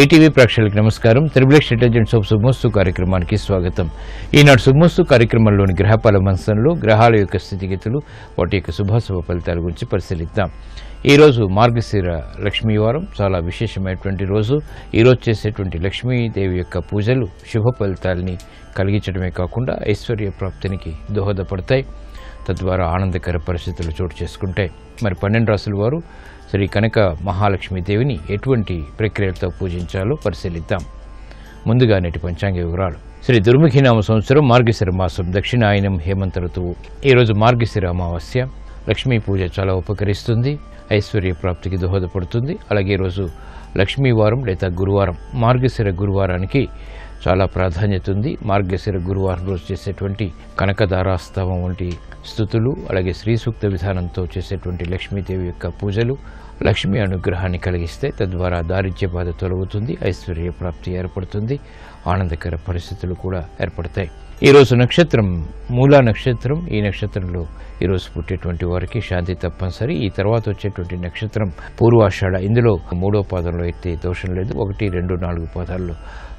ETV ప్రేక్షకులకు నమస్కారం. Triplex intelligence of శుభమస్తు కార్యక్రమానికి స్వాగతం. ఈనాడు శుభమస్తు కార్యక్రమంలోని గ్రహపాల మంచంలో గ్రహాల యొక్క స్థితిగతులు, వాటి యొక్క శుభాశుభ ఫలితాల గురించి పరిశీలిద్దాం. ఈరోజు మార్గశిర లక్ష్మీవారం, చాలా విశేషమైనటువంటి రోజు. ఈరోజు చేసేటువంటి లక్ష్మీదేవి యొక్క పూజలు శుభ ఫలితాలని కలిగించడమే కాకుండా ఐశ్వర్య ప్రాప్తినికి దోహదపడతాయి. తద్వారా ఆనందకర పరిస్థితులు చోటు చేసుకుంటాయి. మరి 12 రాసుల వారు శ్రీ కనక మహాలక్ష్మీదేవిని ఎటువంటి ప్రక్రియలతో పూజించాలో పరిశీలిద్దాం. ముందుగా నేటి పంచాంగ వివరాలు. శ్రీ దుర్ముఖినామ సంవత్సరం మార్గశిర మాసం, దక్షిణాయనం, హేమంత ఋతువు. ఈరోజు మార్గశిర అమావాస్య. లక్ష్మీ పూజ చాలా ఉపకరిస్తుంది, ఐశ్వర్య ప్రాప్తికి దోహదపడుతుంది. అలాగే ఈరోజు లక్ష్మీవారం లేదా గురువారం. మార్గశిర గురువారానికి చాలా ప్రాధాన్యత ఉంది. మార్గశిర గురువారం రోజు చేసేటువంటి కనకదారాస్తవం వంటి స్తుతులు, అలాగే శ్రీ సూక్త విధానంతో చేసేటువంటి లక్ష్మీదేవి యొక్క పూజలు లక్ష్మీ అనుగ్రహాన్ని కలిగిస్తే తద్వారా దారిద్ర్య బాధ తొలగుతుంది, ఐశ్వర్య ప్రాప్తి ఏర్పడుతుంది, ఆనందకర పరిస్థితులు కూడా ఏర్పడతాయి. ఈరోజు నక్షత్రం మూలా నక్షత్రం. ఈ నక్షత్రంలో ఈరోజు పుట్టేటువంటి వారికి శాంతి తప్పనిసరి. ఈ తర్వాత వచ్చేటువంటి నక్షత్రం పూర్వాషాఢ. ఇందులో 3వ పాదంలో అయితే దోషం లేదు. 1, 2, 4 పాదాల్లో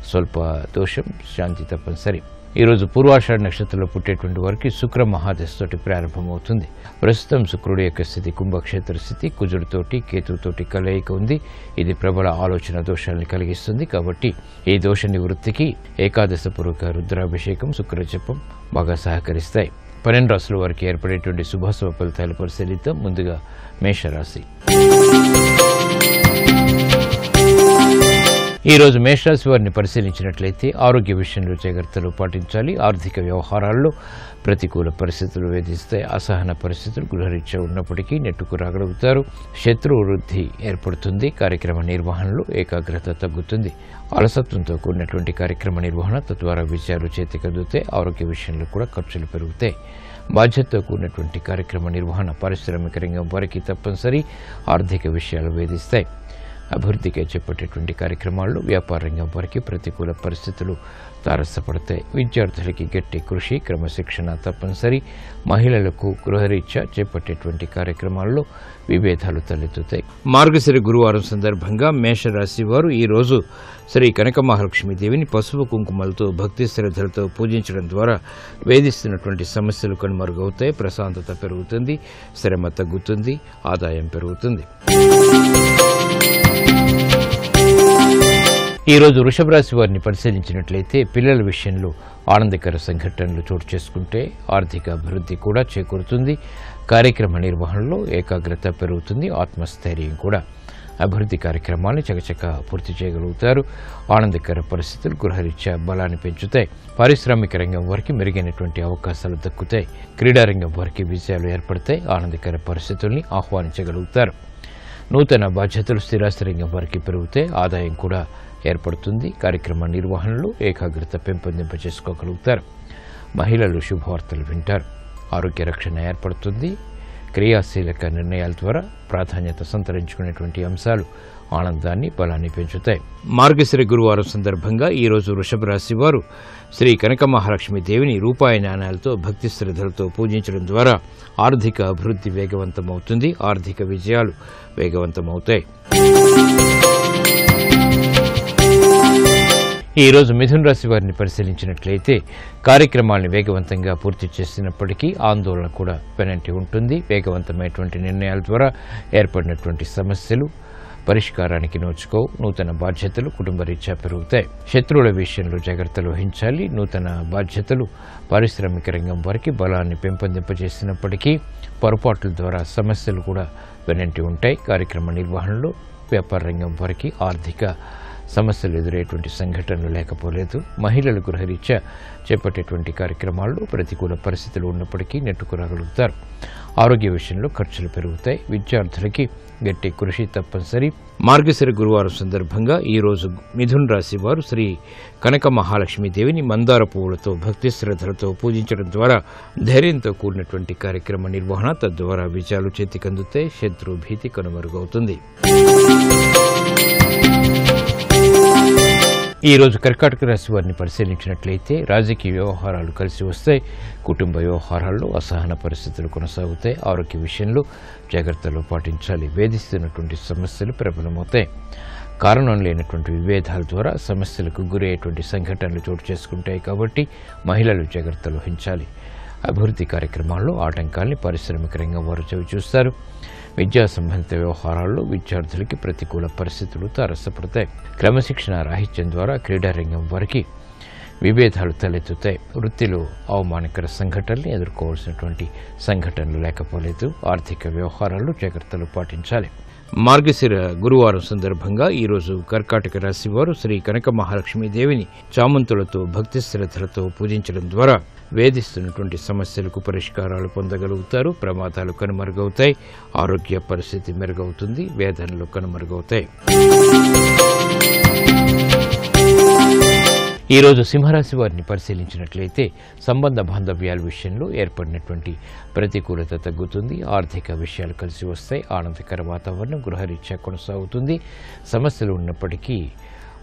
స్వల్ప దోషం, శాంతి తప్పనిసరి. ఈరోజు పూర్వాషాఢ నక్షత్రంలో పుట్టేటువంటి వారికి శుక్ర మహాదశతోటి ప్రారంభమవుతుంది. ప్రస్తుతం శుక్రుడి యొక్క స్థితి కుంభక్షేత్ర స్థితి, కుజుడితోటి కేతుతోటి కలయిక ఉంది. ఇది ప్రబల ఆలోచన దోషాలను కలిగిస్తుంది. కాబట్టి ఈ దోష నివృత్తికి ఏకాదశ పూర్వక రుద్రాభిషేకం, శుక్ర జపం బాగా సహకరిస్తాయి. 12 రాశుల వారికి ఏర్పడేటువంటి శుభాశుభ ఫలితాలు పరిశీలిద్దాం. ముందుగా మేషరాశి. ఈరోజు మేషరాశి వారిని పరిశీలించినట్లయితే ఆరోగ్య విషయంలో జాగ్రత్తలు పాటించాలి. ఆర్థిక వ్యవహారాల్లో ప్రతికూల పరిస్థితులు వేధిస్తాయి. అసహన పరిస్థితులు గృహరీత్యా ఉన్నప్పటికీ నెట్టుకు రాగలుగుతారు. శత్రు వృద్ధి ఏర్పడుతుంది. కార్యక్రమ నిర్వహణలో ఏకాగ్రత తగ్గుతుంది. అలసత్వంతో కూడినటువంటి కార్యక్రమ నిర్వహణ తద్వారా విజయాలు చేతికందుతాయి. ఆరోగ్య విషయంలో కూడా ఖర్చులు పెరుగుతాయి. బాధ్యతతో కూడినటువంటి కార్యక్రమ నిర్వహణ పారిశ్రామిక రంగం వారికి తప్పనిసరి. ఆర్థిక విషయాలు వేధిస్తాయి. అభివృద్ధికి చేపట్టేటువంటి కార్యక్రమాల్లో వ్యాపార రంగం వారికి ప్రతికూల పరిస్థితులు తారసపడతాయి. విద్యార్థులకి గట్టి కృషి, క్రమశిక్షణ తప్పనిసరి. మహిళలకు గృహరీత్యా చేపట్టేటువంటి కార్యక్రమాల్లో విభేదాలు తలెత్తుతాయి. మార్గశిర గురువారం సందర్భంగా మేషరాశి వారు ఈరోజు శ్రీ కనక మహాలక్ష్మీదేవిని పసుపు కుంకుమలతో భక్తి శ్రద్ధలతో పూజించడం ద్వారా వేధిస్తున్నటువంటి సమస్యలు కనుమరుగవుతాయి. ప్రశాంతత పెరుగుతుంది, శ్రమ తగ్గుతుంది, ఆదాయం పెరుగుతుంది. ఈరోజు వృషభ రాశి వారిని పరిశీలించినట్లయితే పిల్లల విషయంలో ఆనందకర సంఘటనలు చోటు చేసుకుంటే ఆర్థిక అభివృద్ధి కూడా చేకూరుతుంది. కార్యక్రమ నిర్వహణలో ఏకాగ్రత పెరుగుతుంది, ఆత్మస్థైర్యం కూడా. అభివృద్ధి కార్యక్రమాలను చకచక పూర్తి చేయగలుగుతారు. ఆనందకర పరిస్థితులు గృహరీత్యా బలాన్ని పెంచుతాయి. పారిశ్రామిక రంగం వారికి మెరుగైనటువంటి అవకాశాలు దక్కుతాయి. క్రీడారంగం వారికి విజయాలు ఏర్పడతాయి. ఆనందకర పరిస్థితుల్ని ఆహ్వానించగలుగుతారు. నూతన బాధ్యతలు స్థిరాస్తి రంగం వారికి పెరుగుతాయి. ఆదాయం కూడా ఏర్పడుతుంది. కార్యక్రమ నిర్వహణలో ఏకాగ్రత పెంపొందింపచేసుకోగలుగుతారు. మహిళలు శుభవార్తలు వింటారు. ఆరోగ్య రక్షణ ఏర్పడుతుంది. క్రియాశీలక నిర్ణయాల ద్వారా ప్రాధాన్యత సంతరించుకునేటువంటి అంశాలు ఆనందాన్ని, బలాన్ని పెంచుతాయి. మార్గశిర గురువారం సందర్భంగా ఈరోజు వృషభ రాశి వారు శ్రీ కనక మహాలక్ష్మి దేవిని రూపాయి నాణ్యాలతో భక్తి శ్రద్ధలతో పూజించడం ద్వారా ఆర్థిక అభివృద్ధి వేగవంతమవుతుంది. ఆర్థిక విజయాలు వేగవంతమవుతాయి. ఈరోజు మిథున రాశి వారిని పరిశీలించినట్లయితే కార్యక్రమాలను వేగవంతంగా పూర్తి చేసినప్పటికీ ఆందోళన కూడా వెనంటి ఉంటుంది. వేగవంతమైనటువంటి నిర్ణయాల ద్వారా ఏర్పడినటువంటి సమస్యలు పరిష్కారానికి నోచుకోవు. నూతన బాధ్యతలు కుటుంబరీత్యా పెరుగుతాయి. శత్రువుల విషయంలో జాగ్రత్తలు వహించాలి. నూతన బాధ్యతలు పారిశ్రామిక రంగం వారికి బలాన్ని పెంపొందింపజేసినప్పటికీ పొరపాట్ల ద్వారా సమస్యలు కూడా వెనంటి ఉంటాయి. కార్యక్రమ నిర్వహణలో వ్యాపార రంగం వారికి ఆర్థిక సమస్యలు ఎదురయ్యేటువంటి సంఘటనలు లేకపోలేదు. మహిళలు గృహరీత్యా చేపట్టేటువంటి కార్యక్రమాల్లో ప్రతికూల పరిస్థితులు ఉన్నప్పటికీ నెట్టుకురాగలుగుతారు. ఆరోగ్య విషయంలో ఖర్చులు పెరుగుతాయి. విద్యార్థులకి గట్టి కృషి తప్పనిసరి. మార్గశిర గురువారం సందర్భంగా ఈరోజు మిథున రాశి వారు శ్రీ కనక మహాలక్ష్మీదేవిని మందార పువ్వులతో భక్తి శ్రద్ధలతో పూజించడం ద్వారా ధైర్యంతో కూడినటువంటి కార్యక్రమ నిర్వహణ తద్వారా విజయాలు చేతికందుతాయి. శత్రు భీతి కనుమరుగవుతుంది. ఈరోజు కర్కాటక రాశి వారిని పరిశీలించినట్లయితే రాజకీయ వ్యవహారాలు కలిసి వస్తాయి. కుటుంబ వ్యవహారాల్లో అసహన పరిస్థితులు కొనసాగుతాయి. ఆరోగ్య విషయంలో జాగ్రత్తలు పాటించాలి. వేధిస్తున్నటువంటి సమస్యలు ప్రబలమవుతాయి. కారణం లేనటువంటి విభేదాల ద్వారా సమస్యలకు గురయ్యేటువంటి సంఘటనలు చోటు చేసుకుంటాయి. కాబట్టి మహిళలు జాగ్రత్తలు వహించాలి. అభివృద్ధి కార్యక్రమాల్లో ఆటంకాల్ని పారిశ్రామిక రంగం వారు చవిచూస్తారు. విద్యా సంబంధిత వ్యవహారాల్లో విద్యార్థులకి ప్రతికూల పరిస్థితులు తారసపడతాయి. క్రమశిక్షణ రాహిత్యం ద్వారా క్రీడారంగం వారికి విభేదాలు తలెత్తుతాయి. వృత్తిలో అవమానకర సంఘటనలు ఎదుర్కోవాల్సినటువంటి సంఘటనలు లేకపోలేదు. ఆర్థిక వ్యవహారాల్లో జాగ్రత్తలు పాటించాలి. మార్గశిర గురువారం సందర్భంగా ఈరోజు కర్కాటక రాశి వారు శ్రీ కనక మహాలక్ష్మీదేవిని చామంతులతో భక్తి శ్రద్ధలతో పూజించడం ద్వారా వేధిస్తున్నటువంటి సమస్యలకు పరిష్కారాలు పొందగలుగుతారు. ప్రమాదాలు కనుమరుగవుతాయి. ఆరోగ్య పరిస్థితి మెరుగవుతుంది. వేదనలు కనుమరుగవుతాయి. ఈరోజు సింహరాశి వారిని పరిశీలించినట్లయితే సంబంధ బాంధవ్యాల విషయంలో ఏర్పడినటువంటి ప్రతికూలత తగ్గుతుంది. ఆర్థిక విషయాలు కలిసి వస్తాయి. ఆనందకర వాతావరణం గృహరీత్యా కొనసాగుతుంది. సమస్యలు ఉన్నప్పటికీ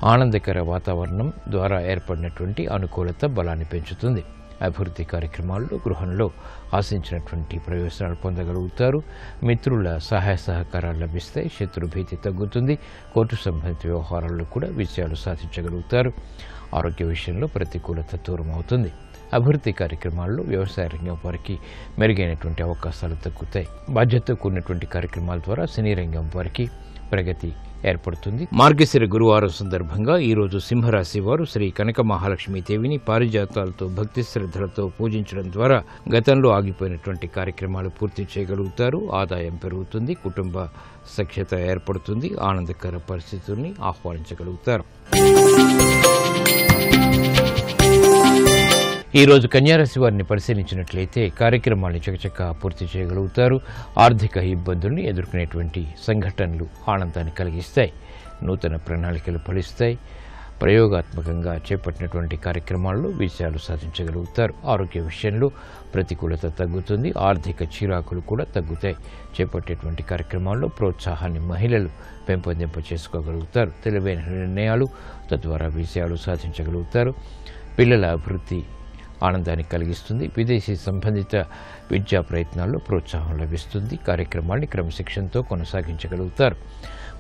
ఆనందకర వాతావరణం ద్వారా ఏర్పడినటువంటి అనుకూలత బలాన్ని పెంచుతుంది. అభివృద్ధి కార్యక్రమాల్లో గృహంలో ఆశించినటువంటి ప్రయోజనాలు పొందగలుగుతారు. మిత్రుల సహాయ సహకారాలు లభిస్తాయి. శత్రుభీతి తగ్గుతుంది. కోర్టు సంబంధిత వ్యవహారాల్లో కూడా విజయాలు సాధించగలుగుతారు. ఆరోగ్య విషయంలో ప్రతికూలత దూరం అవుతుంది. అభివృద్ధి కార్యక్రమాల్లో వ్యవసాయ రంగం వారికి మెరుగైనటువంటి అవకాశాలు తగ్గుతాయి. బాధ్యతతో కూడినటువంటి కార్యక్రమాల ద్వారా సినీ రంగం వారికి ప్రగతి ఏర్పడుతుంది. మార్గశిర గురువారం సందర్భంగా ఈరోజు సింహరాశి వారు శ్రీ కనక మహాలక్ష్మీదేవిని పారిజాతాలతో భక్తి శ్రద్ధలతో పూజించడం ద్వారా గతంలో ఆగిపోయినటువంటి కార్యక్రమాలు పూర్తి చేయగలుగుతారు. ఆదాయం పెరుగుతుంది. కుటుంబ సఖ్యత ఏర్పడుతుంది. ఆనందకర పరిస్థితుల్ని ఆహ్వానించగలుగుతారు. ఈరోజు కన్యారాశి వారిని పరిశీలించినట్లయితే కార్యక్రమాలను చకచకా పూర్తి చేయగలుగుతారు. ఆర్థిక ఇబ్బందుల్ని ఎదుర్కొనేటువంటి సంఘటనలు ఆనందాన్ని కలిగిస్తాయి. నూతన ప్రణాళికలు ఫలిస్తాయి. ప్రయోగాత్మకంగా చేపట్టినటువంటి కార్యక్రమాల్లో విజయాలు సాధించగలుగుతారు. ఆరోగ్య విషయంలో ప్రతికూలత తగ్గుతుంది. ఆర్థిక చిరాకులు కూడా తగ్గుతాయి. చేపట్టేటువంటి కార్యక్రమాల్లో ప్రోత్సాహాన్ని మహిళలు పెంపొందింప చేసుకోగలుగుతారు. తెలివైన నిర్ణయాలు తద్వారా విజయాలు సాధించగలుగుతారు. పిల్లల అభివృద్ధి ఆనందాన్ని కలిగిస్తుంది. విదేశీ సంబంధిత విద్యా ప్రయత్నాల్లో ప్రోత్సాహం లభిస్తుంది. కార్యక్రమాన్ని క్రమశిక్షణతో కొనసాగించగలుగుతారు.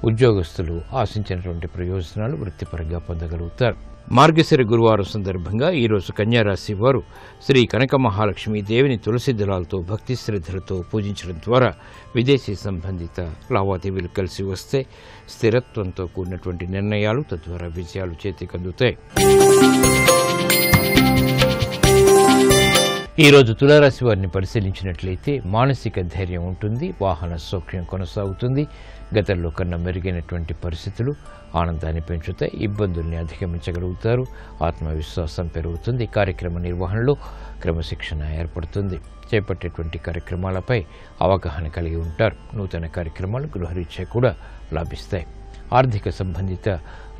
ఉద్యోగస్తులు ఆశించినటువంటి ప్రయోజనాలు వృత్తిపరంగా పొందగలుగుతారు. మార్గశిర గురువారం సందర్భంగా ఈరోజు కన్యారాశి వారు శ్రీ కనక మహాలక్ష్మీదేవిని తులసి దళాలతో భక్తి శ్రద్ధలతో పూజించడం ద్వారా విదేశీ సంబంధిత లావాదేవీలు కలిసి వస్తే స్థిరత్వంతో కూడినటువంటి నిర్ణయాలు తద్వారా విజయాలు చేతికందుతాయి. ఈరోజు తులారాశి వారిని పరిశీలించినట్లయితే మానసిక ధైర్యం ఉంటుంది. వాహన సౌఖ్యం కొనసాగుతుంది. గతంలో కన్నా మెరుగైనటువంటి పరిస్థితులు ఆనందాన్ని పెంచుతాయి. ఇబ్బందుల్ని అధిగమించగలుగుతారు. ఆత్మవిశ్వాసం పెరుగుతుంది. కార్యక్రమ నిర్వహణలో క్రమశిక్షణ ఏర్పడుతుంది. చేపట్టేటువంటి కార్యక్రమాలపై అవగాహన కలిగి ఉంటారు. నూతన కార్యక్రమాలు గృహరీత్యా కూడా లాభిస్తాయి. ఆర్థిక సంబంధిత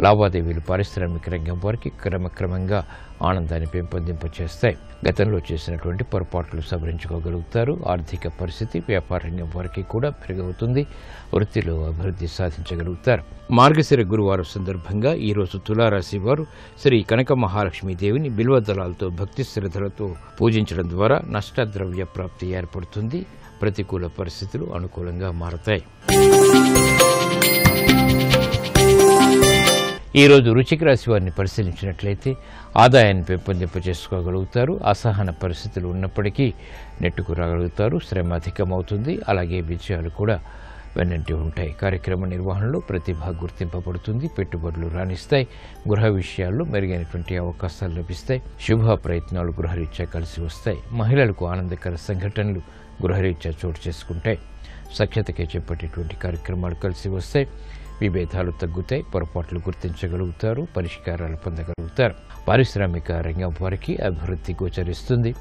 లావాదేవీలు పారిశ్రామిక రంగం వారికి క్రమక్రమంగా ఆనందాన్ని పెంపొందింపచేస్తాయి. గతంలో చేసినటువంటి పొరపాట్లు సవరించుకోగలుగుతారు. ఆర్థిక పరిస్థితి వ్యాపార రంగం వారికి కూడా మెరుగవుతుంది. వృత్తిలో అభివృద్ధి సాధించగలుగుతారు. మార్గశిర గురువారం సందర్భంగా ఈరోజు తులారాశి వారు శ్రీ కనక మహాలక్ష్మీదేవిని బిల్వదళాలతో భక్తి శ్రద్ధలతో పూజించడం ద్వారా నష్టద్రవ్య ప్రాప్తి ఏర్పడుతుంది. ప్రతికూల పరిస్థితులు అనుకూలంగా మారతాయి. ఈరోజు వృశ్చిక రాశి వారిని పరిశీలించినట్లయితే ఆదాయాన్ని పెంపొందింప చేసుకోగలుగుతారు. అసహన పరిస్థితులు ఉన్నప్పటికీ నెట్టుకు రాగలుగుతారు. శ్రమ అధికమవుతుంది. అలాగే విజయాలు కూడా వెన్నంటి ఉంటాయి. కార్యక్రమ నిర్వహణలో ప్రతిభ గుర్తింపబడుతుంది. పెట్టుబడులు రాణిస్తాయి. గృహ విషయాల్లో మెరుగైనటువంటి అవకాశాలు లభిస్తాయి. శుభ ప్రయత్నాలు గృహరీత్యా కలిసి వస్తాయి. మహిళలకు ఆనందకర సంఘటనలు గృహరీత్యా చోటు చేసుకుంటాయి. సఖ్యతకే చేపట్టేటువంటి కార్యక్రమాలు కలిసి వస్తాయి. విభేదాలు తగ్గుతాయి. పొరపాట్లు గుర్తించగలుగుతారు. పరిష్కారాలు పొందగలుగుతారు. పారిశ్రామిక రంగం వారికి అభివృద్ధి గోచరిస్తుంది.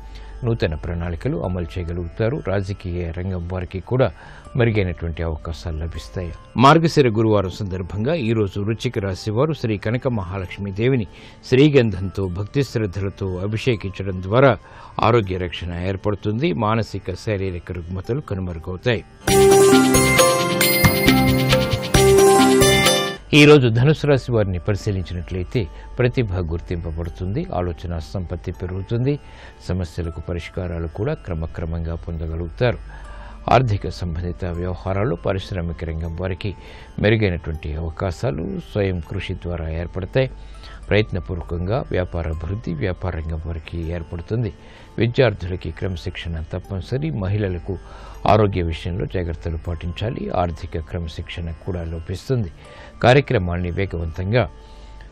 నూతన ప్రణాళికలు అమలు చేయగలుగుతారు. రాజకీయ రంగం వారికి కూడా మెరుగైనటువంటి అవకాశాలు లభిస్తాయి. మార్గశిర గురువారం సందర్భంగా ఈరోజు వృశ్చిక రాశి వారు శ్రీ కనక మహాలక్ష్మీదేవిని శ్రీగంధంతో భక్తి శ్రద్ధలతో అభిషేకించడం ద్వారా ఆరోగ్య రక్షణ ఏర్పడుతుంది. మానసిక శారీరక రుగ్మతలు కనుమరుగవుతాయి. ఈరోజు ధనుసు రాశి వారిని పరిశీలించినట్లయితే ప్రతిభ గుర్తింపబడుతుంది. ఆలోచన సంపత్తి పెరుగుతుంది. సమస్యలకు పరిష్కారాలు కూడా క్రమక్రమంగా పొందగలుగుతారు. ఆర్థిక సంబంధిత వ్యవహారాలు పారిశ్రామిక రంగం వారికి మెరుగైనటువంటి అవకాశాలు స్వయం కృషి ద్వారా ఏర్పడతాయి. ప్రయత్నపూర్వకంగా వ్యాపార అభివృద్ధి వ్యాపార రంగం వారికి ఏర్పడుతుంది. విద్యార్థులకి క్రమశిక్షణ తప్పనిసరి. మహిళలకు ఆరోగ్య విషయంలో జాగ్రత్తలు పాటించాలి. ఆర్థిక క్రమశిక్షణ కూడా లోపిస్తుంది. కార్యక్రమాన్ని వేగవంతంగా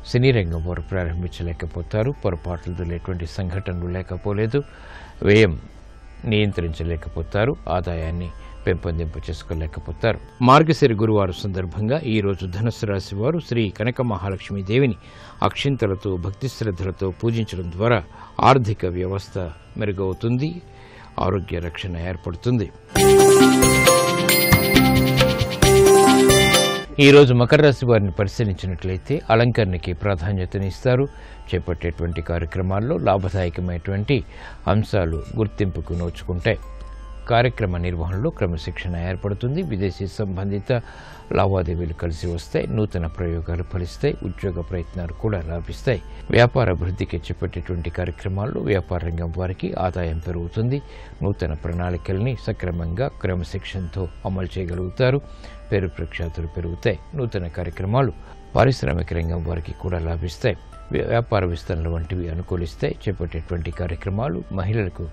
సినీ రంగం వారు ప్రారంభించలేకపోతారు. పొరపాట్లతో ఎటువంటి సంఘటనలు లేకపోలేదు. వ్యయం నియంత్రించలేకపోతారు. ఆదాయాన్ని పెంపొందింప చేసుకోలేకపోతారు. మార్గశిర గురువారం సందర్భంగా ఈరోజు ధనుసు రాశి వారు శ్రీ కనక మహాలక్ష్మి దేవిని అక్షింతలతో భక్తి శ్రద్ధలతో పూజించడం ద్వారా ఆర్థిక వ్యవస్థ మెరుగవుతుంది. ఆరోగ్య రక్షణ ఏర్పడుతుంది. ఈరోజు మకర రాశి వారిని పరిశీలించినట్లయితే అలంకరణకి ప్రాధాన్యతనిస్తారు. చేపట్టేటువంటి కార్యక్రమాల్లో లాభదాయకమైనటువంటి అంశాలు గుర్తింపుకు నోచుకుంటాయి. కార్యక్రమ నిర్వహణలో క్రమశిక్షణ ఏర్పడుతుంది. విదేశీ సంబంధిత లావాదేవీలు కలిసి వస్తాయి. నూతన ప్రయోగాలు ఫలిస్తాయి. ఉద్యోగ ప్రయత్నాలు కూడా లాభిస్తాయి. వ్యాపార అభివృద్ధికి చేపట్టేటువంటి కార్యక్రమాల్లో వ్యాపార రంగం వారికి ఆదాయం పెరుగుతుంది. నూతన ప్రణాళికల్ని సక్రమంగా క్రమశిక్షణతో అమలు చేయగలుగుతారు. పేరు ప్రఖ్యాతులు పెరుగుతాయి. నూతన కార్యక్రమాలు పారిశ్రామిక రంగం వారికి కూడా లాభిస్తాయి. వ్యాపార విస్తరణ వంటివి అనుకూలిస్తాయి. చేపట్టేటువంటి కార్యక్రమాలు మహిళలకు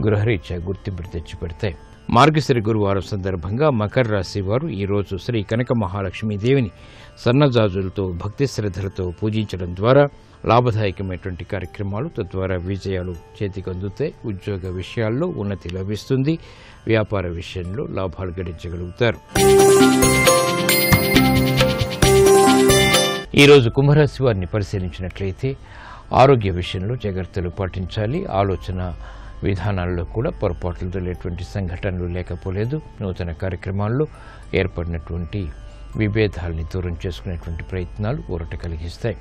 గృహరీత్యా గుర్తింపు తెచ్చిపెడతాయి. మార్గశిర గురువారం సందర్భంగా మకర రాశి వారు ఈరోజు శ్రీ కనక మహాలక్ష్మి దేవిని సన్నజాజులతో భక్తి శ్రద్ధలతో పూజించడం ద్వారా లాభదాయకమైనటువంటి కార్యక్రమాలు తద్వారా విజయాలు చేతికి అందుతాయి. ఉద్యోగ విషయాల్లో ఉన్నతి లభిస్తుంది. వ్యాపార విషయంలో లాభాలు గడించగలుగుతారు. ఈరోజు కుంభరాశి వారిని పరిశీలించినట్లయితే ఆరోగ్య విషయంలో జాగ్రత్తలు పాటించాలి. ఆలోచన విధానాల్లో కూడా పొరపాట్లతో ఎటువంటి సంఘటనలు లేకపోలేదు. నూతన కార్యక్రమాల్లో ఏర్పడినటువంటి విభేదాలని దూరం చేసుకునేటువంటి ప్రయత్నాలు ఊరట కలిగిస్తాయి.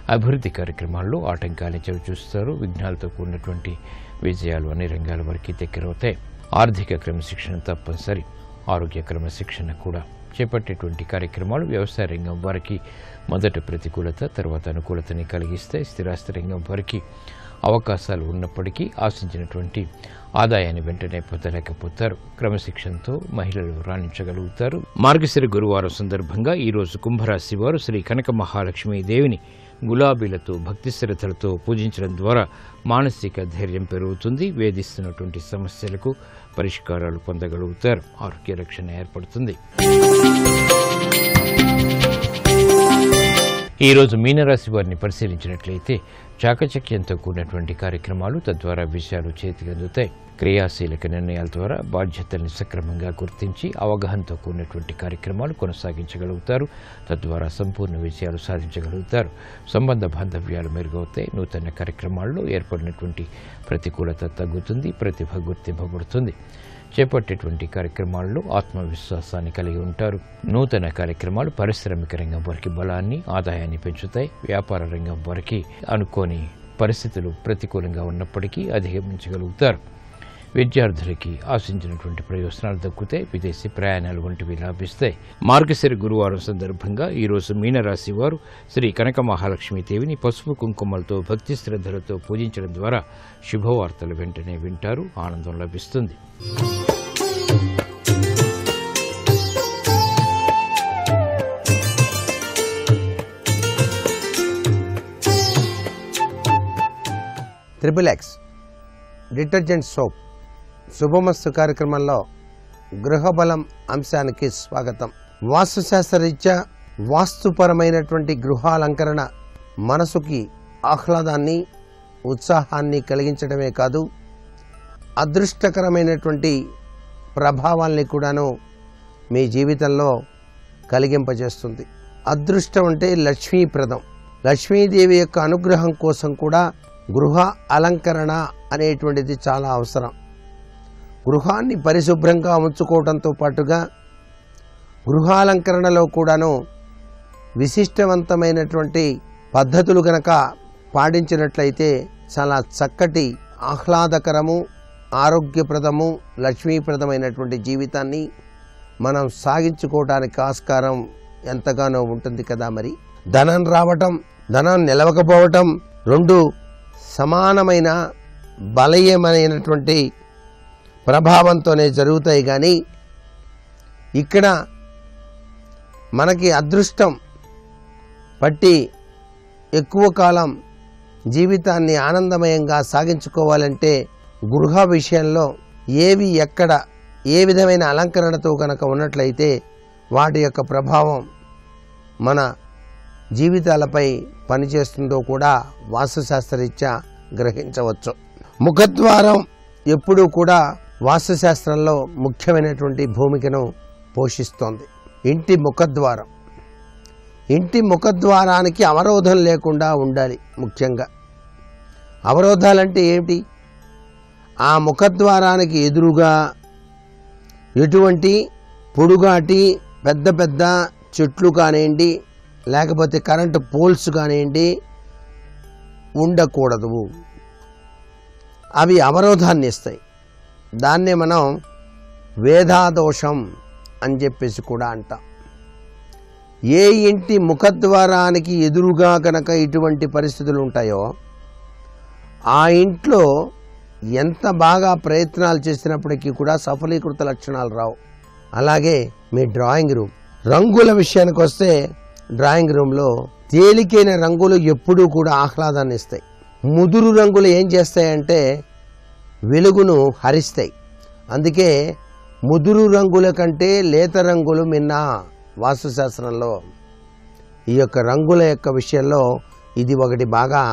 అభివృద్ధి కార్యక్రమాల్లో ఆటంకాన్ని చవిచూస్తారు. విఘ్నాలతో కూడినటువంటి విజయాలు అన్ని రంగాల వరకు దగ్గరవుతాయి. ఆర్థిక క్రమశిక్షణ తప్పనిసరి. ఆరోగ్య క్రమశిక్షణ కూడా. చేపట్టేటువంటి కార్యక్రమాలు వ్యవసాయ రంగం వారికి మొదట ప్రతికూలత తర్వాత అనుకూలతని కలిగిస్తాయి. స్థిరాస్తి రంగం వారికి అవకాశాలు ఉన్నప్పటికీ ఆశించినటువంటి ఆదాయాన్ని వెంటనే పొందలేకపోతారు. క్రమశిక్షణతో మహిళలు రాణించగలుగుతారు. మార్గశిర గురువారం సందర్భంగా ఈరోజు కుంభరాశి వారు శ్రీ కనక మహాలక్ష్మి దేవిని గులాబీలతో భక్తి శ్రద్ధలతో పూజించడం ద్వారా మానసిక ధైర్యం పెరుగుతుంది. వేధిస్తున్నటువంటి సమస్యలకు పరిష్కారాలు పొందగలుగుతారు. ఆరోగ్య రక్షణ ఏర్పడుతుంది. ఈరోజు మీనరాశి వారిని పరిశీలించినట్లయితే చాకచక్యంతో కూడినటువంటి కార్యక్రమాలు తద్వారా విషయాలు చేతికి అందుతాయి. క్రియాశీలక నిర్ణయాల ద్వారా బాధ్యతల్ని సక్రమంగా గుర్తించి అవగాహనతో కూడినటువంటి కార్యక్రమాలు కొనసాగించగలుగుతారు. తద్వారా సంపూర్ణ విజయాలు సాధించగలుగుతారు. సంబంధ బాంధవ్యాలు మెరుగవుతాయి. నూతన కార్యక్రమాల్లో ఏర్పడినటువంటి ప్రతికూలత తగ్గుతుంది. ప్రతిభ గుర్తింపబడుతుంది. చేపట్టేటువంటి కార్యక్రమాల్లో ఆత్మవిశ్వాసాన్ని కలిగి ఉంటారు. నూతన కార్యక్రమాలు పారిశ్రామిక రంగం వారికి బలాన్ని ఆదాయాన్ని పెంచుతాయి. వ్యాపార రంగం వారికి అనుకోని పరిస్థితులు ప్రతికూలంగా ఉన్నప్పటికీ అధిగమించగలుగుతారు. విద్యార్థులకి ఆశించినటువంటి ప్రయోజనాలు దక్కుతాయి. విదేశీ ప్రయాణాలు వంటివి లాభిస్తాయి. మార్గశిర గురువారం సందర్భంగా ఈరోజు మీనరాశి వారు శ్రీ కనక మహాలక్ష్మి దేవిని పసుపు కుంకుమలతో భక్తి శ్రద్ధలతో పూజించడం ద్వారా శుభవార్తలు వెంటనే వింటారు. ఆనందం లభిస్తుంది. XXX డిటర్జెంట్ సోప్ శుభమస్తు కార్యక్రమంలో గృహబలం అంశానికి స్వాగతం. వాస్తుశాస్త్రరీత్యా వాస్తుపరమైనటువంటి గృహాలంకరణ మనసుకి ఆహ్లాదాన్ని ఉత్సాహాన్ని కలిగించడమే కాదు, అదృష్టకరమైనటువంటి ప్రభావాల్ని కూడాను మీ జీవితంలో కలిగింపజేస్తుంది. అదృష్టం అంటే లక్ష్మీప్రదం. లక్ష్మీదేవి యొక్క అనుగ్రహం కోసం కూడా గృహ అలంకరణ అనేటువంటిది చాలా అవసరం. గృహాన్ని పరిశుభ్రంగా ఉంచుకోవడంతో పాటుగా గృహాలంకరణలో కూడాను విశిష్టవంతమైనటువంటి పద్ధతులు గనక పాటించినట్లయితే చాలా చక్కటి ఆహ్లాదకరము, ఆరోగ్యప్రదము, లక్ష్మీప్రదమైనటువంటి జీవితాన్ని మనం సాగించుకోవడానికి ఆస్కారం ఎంతగానో ఉంటుంది కదా. మరి ధనం రావటం, ధనం నిలవకపోవటం రెండు సమానమైన బలీయమైనటువంటి ప్రభావంతోనే జరుగుతాయి. కానీ ఇక్కడ మనకి అదృష్టం పట్టి ఎక్కువ కాలం జీవితాన్ని ఆనందమయంగా సాగించుకోవాలంటే గృహ విషయంలో ఏవి ఎక్కడ ఏ విధమైన అలంకరణతో కనుక ఉన్నట్లయితే వాటి యొక్క ప్రభావం మన జీవితాలపై పనిచేస్తుందో కూడా వాస్తుశాస్త్రరీత్యా గ్రహించవచ్చు. ముఖద్వారం ఎప్పుడూ కూడా వాస్తుశాస్త్రంలో ముఖ్యమైనటువంటి భూమికను పోషిస్తోంది. ఇంటి ముఖద్వారానికి అవరోధం లేకుండా ఉండాలి. ముఖ్యంగా అవరోధాలంటే ఏమిటి? ఆ ముఖద్వారానికి ఎదురుగా ఎటువంటి పొడుగాటి పెద్ద పెద్ద చెట్లు కానివ్వండి, లేకపోతే కరెంటు పోల్స్ కానివ్వండి ఉండకూడదు. అవి అవరోధాన్ని ఇస్తాయి. దాన్నే మనం వేధాదోషం అని చెప్పేసి కూడా అంటాం. ఏ ఇంటి ముఖద్వారానికి ఎదురుగా కనుక ఇటువంటి పరిస్థితులు ఉంటాయో ఆ ఇంట్లో ఎంత బాగా ప్రయత్నాలు చేసినప్పటికీ కూడా సఫలీకృత లక్షణాలు రావు. అలాగే మీ డ్రాయింగ్ రూమ్ రంగుల విషయానికి వస్తే డ్రాయింగ్ రూమ్లో తేలికైన రంగులు ఎప్పుడూ కూడా ఆహ్లాదాన్ని ఇస్తాయి. ముదురు రంగులు ఏం చేస్తాయంటే వెలుగును హరిస్తాయి. అందుకే ముదురు రంగుల కంటే లేత రంగులు మిన్న వాస్తుశాస్త్రంలో. ఈ యొక్క రంగుల యొక్క విషయంలో ఇది ఒకటి బాగా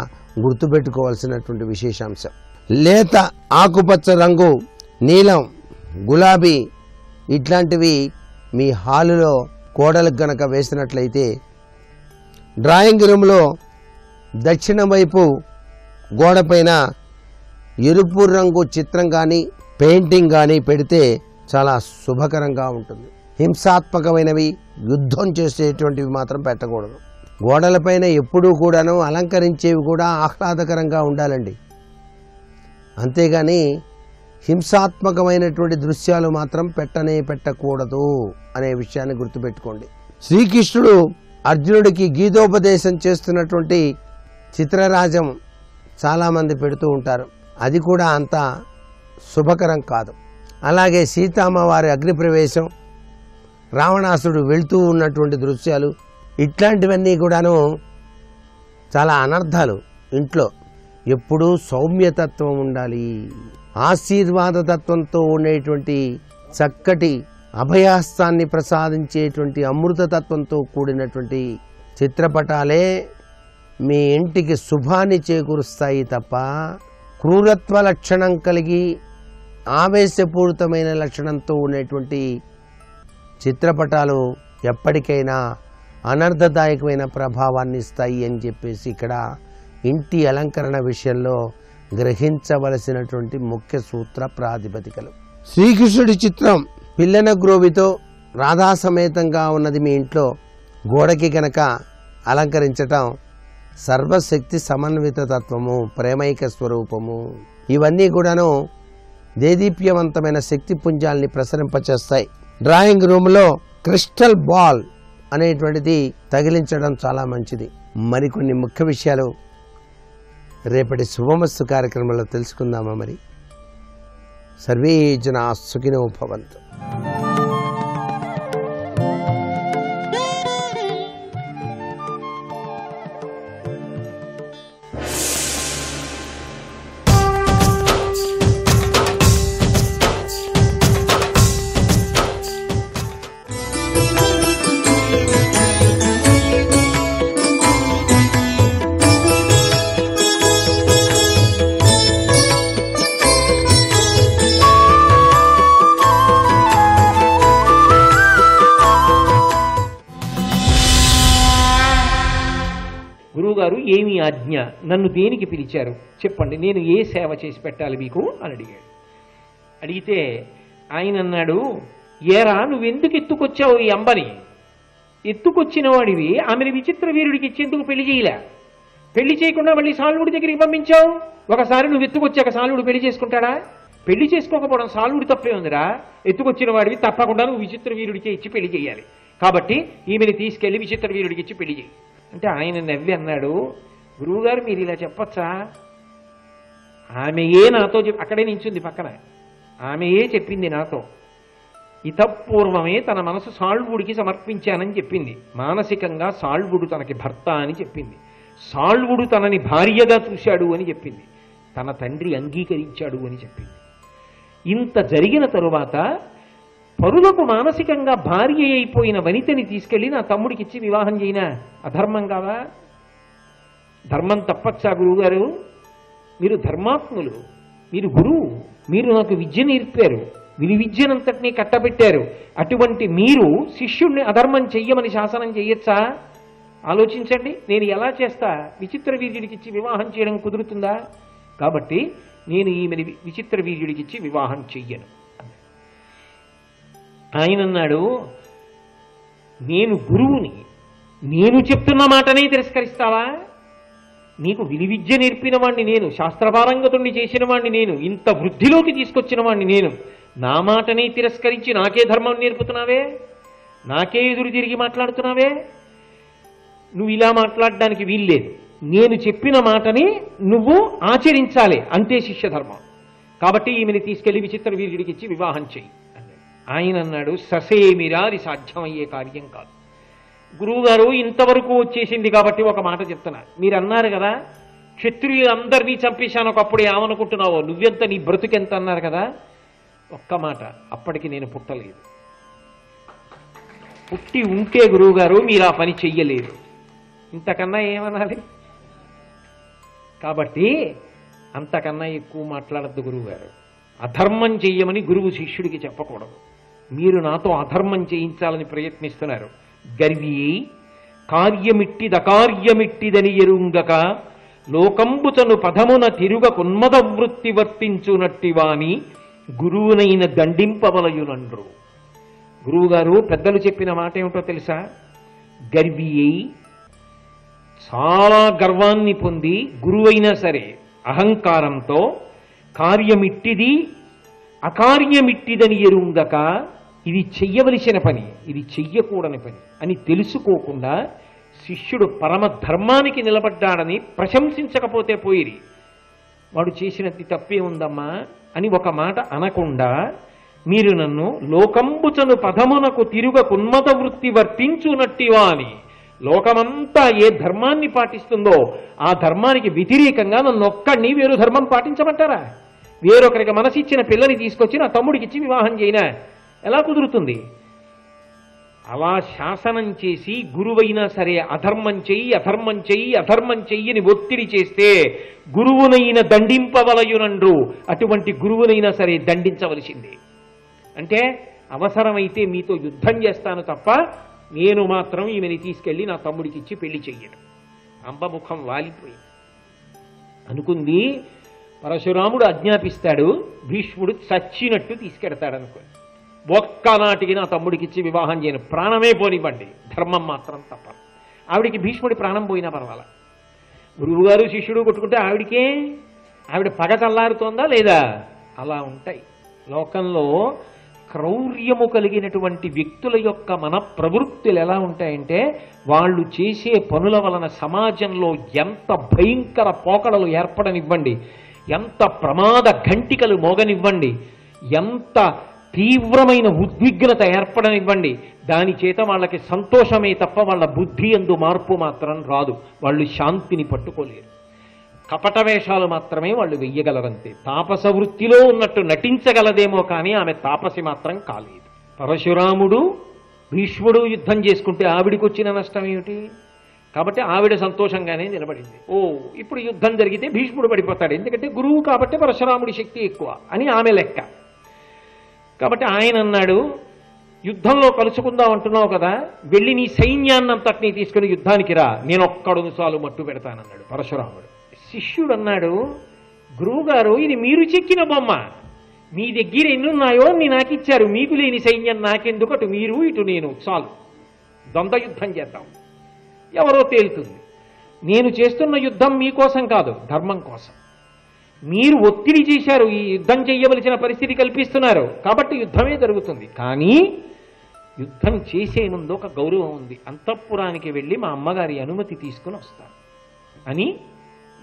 గుర్తుపెట్టుకోవాల్సినటువంటి విశేషాంశం. లేత ఆకుపచ్చ రంగు, నీలం, గులాబీ ఇట్లాంటివి మీ హాలులో గోడలకు గనక వేసినట్లయితే, డ్రాయింగ్ రూమ్లో దక్షిణం వైపు గోడపైన ఎరుపు రంగు చిత్రం కానీ పెయింటింగ్ కానీ పెడితే చాలా శుభకరంగా ఉంటుంది. హింసాత్మకమైనవి, యుద్ధం చేసేటువంటివి మాత్రం పెట్టకూడదు. గోడలపైన ఎప్పుడూ కూడాను అలంకరించేవి కూడా ఆహ్లాదకరంగా ఉండాలండి. అంతేగాని హింసాత్మకమైనటువంటి దృశ్యాలు మాత్రం పెట్టకూడదు అనే విషయాన్ని గుర్తుపెట్టుకోండి. శ్రీకృష్ణుడు అర్జునుడికి గీతోపదేశం చేస్తున్నటువంటి చిత్రరాజం చాలామంది పెడుతూ ఉంటారు. అది కూడా అంత శుభకరం కాదు. అలాగే సీతామ్మవారి అగ్నిప్రవేశం, రావణాసుడు వెళ్తూ ఉన్నటువంటి దృశ్యాలు, ఇట్లాంటివన్నీ కూడాను చాలా అనర్థాలు. ఇంట్లో ఎప్పుడూ సౌమ్యతత్వం ఉండాలి. ఆశీర్వాద తత్వంతో ఉండేటువంటి చక్కటి అభయాస్తాన్ని ప్రసాదించేటువంటి అమృతతత్వంతో కూడినటువంటి చిత్రపటాలే మీ ఇంటికి శుభాన్ని చేకూరుస్తాయి తప్ప క్రూరత్వ లక్షణం కలిగి ఆవేశపూరితమైన లక్షణంతో ఉండేటువంటి చిత్రపటాలు ఎప్పటికైనా అనర్థదాయకమైన ప్రభావాన్ని ఇస్తాయి అని చెప్పేసి ఇక్కడ ఇంటి అలంకరణ విషయంలో గ్రహించవలసినటువంటి ముఖ్య సూత్ర ప్రాతిపదికలు. శ్రీకృష్ణుడి చిత్రం పిల్లన గ్రోవితో రాధా సమేతంగా ఉన్నది మీ ఇంట్లో గోడకి కనుక అలంకరించటం సర్వశక్తి సమన్విత తత్వము, ప్రేమైక స్వరూపము, ఇవన్నీ కూడాను దేదీప్యవంతమైన శక్తి పుంజాల్ని ప్రసరింపచేస్తాయి. డ్రాయింగ్ రూమ్లో క్రిస్టల్ బాల్ అనేటువంటిది తగిలించడం చాలా మంచిది. మరికొన్ని ముఖ్య విషయాలు రేపటి శుభమస్తు కార్యక్రమంలో తెలుసుకుందామా? మరి సర్వే జనా సుఖినో భవంతు. గురువుగారు, ఏమి ఆజ్ఞ? నన్ను దేనికి పిలిచారు చెప్పండి, నేను ఏ సేవ చేసి పెట్టాలి మీకు అని అడిగాడు. అడిగితే ఆయన అన్నాడు, ఏరా నువ్వెందుకు ఎత్తుకొచ్చావు ఈ అంబని? ఎత్తుకొచ్చిన వాడివి ఆమెను విచిత్ర వీరుడికి ఇచ్చేందుకు పెళ్లి చేయలే. పెళ్లి చేయకుండా మళ్ళీ సాల్వుడి దగ్గరికి పంపించావు. ఒకసారి నువ్వు ఎత్తుకొచ్చాక సాల్వుడు పెళ్లి చేసుకుంటాడా? పెళ్లి చేసుకోకపోవడం సాల్వుడి తప్పే ఉందిరా. ఎత్తుకొచ్చిన వాడివి తప్పకుండా నువ్వు విచిత్ర వీరుడికి ఇచ్చి పెళ్లి చేయాలి. కాబట్టి ఈమెను తీసుకెళ్లి విచిత్ర వీరుడికి ఇచ్చి పెళ్లి చేయి అంటే ఆయన నవ్వి అన్నాడు, గురువుగారు మీరు ఇలా చెప్పచ్చా? ఆమె నాతో అక్కడే నించుంది పక్కన. ఆమెయే చెప్పింది నాతో. ఇతపూర్వమే తన మనసు సాళ్వుడికి సమర్పించానని చెప్పింది. మానసికంగా సాళ్వుడు తనకి భర్త అని చెప్పింది. సాళ్వుడు తనని భార్యగా చూశాడు అని చెప్పింది. తన తండ్రి అంగీకరించాడు అని చెప్పింది. ఇంత జరిగిన తరువాత పరులకు మానసికంగా భార్య అయిపోయిన వనితని తీసుకెళ్లి నా తమ్ముడికి ఇచ్చి వివాహం చేయనా? అధర్మం కాదా? ధర్మం తప్పచ్చా? గురువుగారు, మీరు ధర్మాత్ములు, మీరు గురువు, మీరు నాకు విద్య నేర్పారు, విలువిద్యనంతటినీ కట్టబెట్టారు. అటువంటి మీరు శిష్యుణ్ణి అధర్మం చెయ్యమని శాసనం చెయ్యొచ్చా? ఆలోచించండి. నేను ఎలా చేస్తా? విచిత్ర వీర్యుడికి ఇచ్చి వివాహం చేయడం కుదురుతుందా? కాబట్టి నేను ఈమెని విచిత్ర వీర్యుడికి ఇచ్చి వివాహం చెయ్యను. ఆయన అన్నాడు, నేను గురువుని, నేను చెప్తున్న మాటనే తిరస్కరిస్తావా? నీకు విలువిద్య నేర్పిన వాణ్ణి నేను, శాస్త్రపారంగతుణ్ణి చేసిన వాణ్ణి నేను, ఇంత వృద్ధిలోకి తీసుకొచ్చిన వాణ్ణి నేను. నా మాటనే తిరస్కరించి నాకే ధర్మం నేర్పుతున్నావే, నాకే ఎదురు తిరిగి మాట్లాడుతున్నావే? నువ్వు ఇలా మాట్లాడడానికి వీల్లేదు. నేను చెప్పిన మాటని నువ్వు ఆచరించాలి, అంతే శిష్య ధర్మం. కాబట్టి ఈమెని తీసుకెళ్లి విచిత్ర వీర్యుడికి ఇచ్చి వివాహం చెయ్యి అన్నాడు. ఆయన అన్నాడు, ససేమిరా, అది సాధ్యమయ్యే కార్యం కాదు. గురువుగారు, ఇంతవరకు వచ్చేసింది కాబట్టి ఒక మాట చెప్తున్నా. మీరు అన్నారు కదా, క్షత్రియులందరినీ చంపేశాను, ఒకప్పుడు ఏమనుకుంటున్నావో, నువ్వెంత, నీ బ్రతుకెంత అన్నారు కదా. ఒక్క మాట, అప్పటికి నేను పుట్టలేదు. పుట్టి ఉంటే గురువుగారు మీరు ఆ పని చెయ్యలేరు. ఇంతకన్నా ఏమనాలి? కాబట్టి అంతకన్నా ఎక్కువ మాట్లాడద్దు గురువుగారు. అధర్మం చెయ్యమని గురువు శిష్యుడికి చెప్పకూడదు. మీరు నాతో అధర్మం చేయించాలని ప్రయత్నిస్తున్నారు. గర్వీ కార్యమిట్టిదకార్యమిట్టిదని ఎరుంగక లోకంబుచను పదమున తిరుగ కున్మద వృత్తి వర్తించునట్టివాని గురువునైన దండింపవలయునండ్రు. గురువుగారు పెద్దలు చెప్పిన మాట ఏమిటో తెలుసా? గర్వీ, చాలా గర్వాన్ని పొంది గురువైనా సరే అహంకారంతో కార్యమిట్టిది అకార్యమిట్టిదని ఎరుంగక, ఇది చెయ్యవలసిన పని, ఇది చెయ్యకూడని పని అని తెలుసుకోకుండా శిష్యుడు పరమ ధర్మానికి నిలబడ్డాడని ప్రశంసించకపోతే పోయిరి. వాడు చేసినది తప్పే ఉందమ్మా అని ఒక మాట అనకుండా, మీరు నన్ను లోకంబుచను పదమునకు తిరుగ కున్మత వృత్తి వర్తించునట్టివా అని, లోకమంతా ఏ ధర్మాన్ని పాటిస్తుందో ఆ ధర్మానికి వ్యతిరేకంగా నన్ను ఒక్కడిని వేరు ధర్మం పాటించమంటారా? వేరొకరికి మనసిచ్చిన పిల్లని తీసుకొచ్చి నా తమ్ముడికి ఇచ్చి వివాహం చేయనా? ఎలా కుదురుతుంది? అలా శాసనం చేసి గురువైనా సరే అధర్మం చెయ్యి, అధర్మం చెయ్యి, అధర్మం చెయ్యని ఒత్తిడి చేస్తే గురువునైన దండింపవలయునండ్రు. అటువంటి గురువునైనా సరే దండించవలసిందే. అంటే అవసరమైతే మీతో యుద్ధం చేస్తాను తప్ప నేను మాత్రం ఈమెని తీసుకెళ్లి నా తమ్ముడికి ఇచ్చి పెళ్లి చెయ్యను. అంబముఖం వాలిపోయింది. అనుకుంది పరశురాముడు ఆజ్ఞాపిస్తాడు, భీష్ముడు చచ్చినట్టు తీసుకెడతాడనుకో. ఒక్కనాటికి నా తమ్ముడికి ఇచ్చి వివాహం చేయను, ప్రాణమే పోనివ్వండి, ధర్మం మాత్రం తప్పదు. ఆవిడికి భీష్ముడి ప్రాణం పోయినా పర్వాలా. గురువుగారు శిష్యుడు కొట్టుకుంటే ఆవిడికే, ఆవిడ పగ చల్లారుతోందా లేదా? అలా ఉంటాయి లోకంలో. క్రౌర్యము కలిగినటువంటి వ్యక్తుల యొక్క మన ప్రవృత్తులు ఎలా ఉంటాయంటే, వాళ్ళు చేసే పనుల వలన సమాజంలో ఎంత భయంకర పోకడలు ఏర్పడనివ్వండి, ఎంత ప్రమాద ఘంటికలు మోగనివ్వండి, ఎంత తీవ్రమైన ఉద్విగ్నత ఏర్పడనివ్వండి, దాని చేత వాళ్ళకి సంతోషమే తప్ప వాళ్ళ బుద్ధి యందు మార్పు మాత్రం రాదు. వాళ్ళు శాంతిని పట్టుకోలేరు. కపట వేషాలు మాత్రమే వాళ్ళు వెయ్యగలరంతే. తాపస వృత్తిలో ఉన్నట్టు నటించగలదేమో కానీ ఆమె తాపసి మాత్రం కాలేదు. పరశురాముడు భీష్ముడు యుద్ధం చేసుకుంటే ఆవిడికి వచ్చిన నష్టం ఏమిటి? కాబట్టి ఆవిడ సంతోషంగానే నిలబడింది. ఇప్పుడు యుద్ధం జరిగితే భీష్ముడు పడిపోతాడు, ఎందుకంటే గురువు కాబట్టి పరశురాముడి శక్తి ఎక్కువ అని ఆమె లెక్క. కాబట్టి ఆయన అన్నాడు, యుద్ధంలో కలుసుకుందాం అంటున్నావు కదా, వెళ్ళి నీ సైన్యాన్నంతటినీ తీసుకుని యుద్ధానికి రా, నేను ఒక్కడును చాలు మట్టు పెడతానన్నాడు పరశురాముడు. శిష్యుడు అన్నాడు, గురువుగారు ఇది మీరు చెక్కిన బొమ్మ, మీ దగ్గర ఎన్నున్నాయో నీ నాకు ఇచ్చారు, మీకు లేని సైన్యం నాకెందుకు, అటు మీరు ఇటు నేను, చాలు ద్వంద్వ యుద్ధం చేద్దాం, ఎవరో తేలుతుంది. నేను చేస్తున్న యుద్ధం మీకోసం కాదు, ధర్మం కోసం. మీరు ఒత్తిడి చేశారు, ఈ యుద్ధం చేయవలసిన పరిస్థితి కల్పిస్తున్నారు, కాబట్టి యుద్ధమే జరుగుతుంది. కానీ యుద్ధం చేసే ముందు ఒక గౌరవం ఉంది, అంతఃపురానికి వెళ్ళి మా అమ్మగారి అనుమతి తీసుకుని వస్తాను అని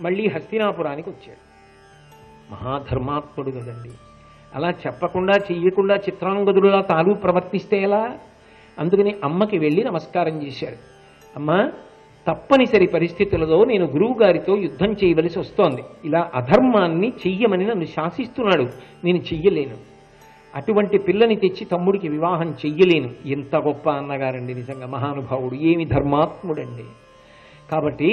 మళ్ళీ హస్తినాపురానికి వచ్చాడు. మహాధర్మాత్ముడు కదండి. అలా చెప్పకుండా చెయ్యకుండా చిత్రాంగదుడులా తాను ప్రవర్తిస్తే ఎలా? అందుకని అమ్మకి వెళ్ళి నమస్కారం చేశాడు. అమ్మా, తప్పనిసరి పరిస్థితులలో నేను గురువు గారితో యుద్ధం చేయవలసి వస్తోంది. ఇలా అధర్మాన్ని చెయ్యమని నన్ను శాసిస్తున్నాడు, నేను చెయ్యలేను. అటువంటి పిల్లని తెచ్చి తమ్ముడికి వివాహం చెయ్యలేను. ఎంత గొప్ప అన్నగారండి, నిజంగా మహానుభావుడు, ఏమి ధర్మాత్ముడండి. కాబట్టి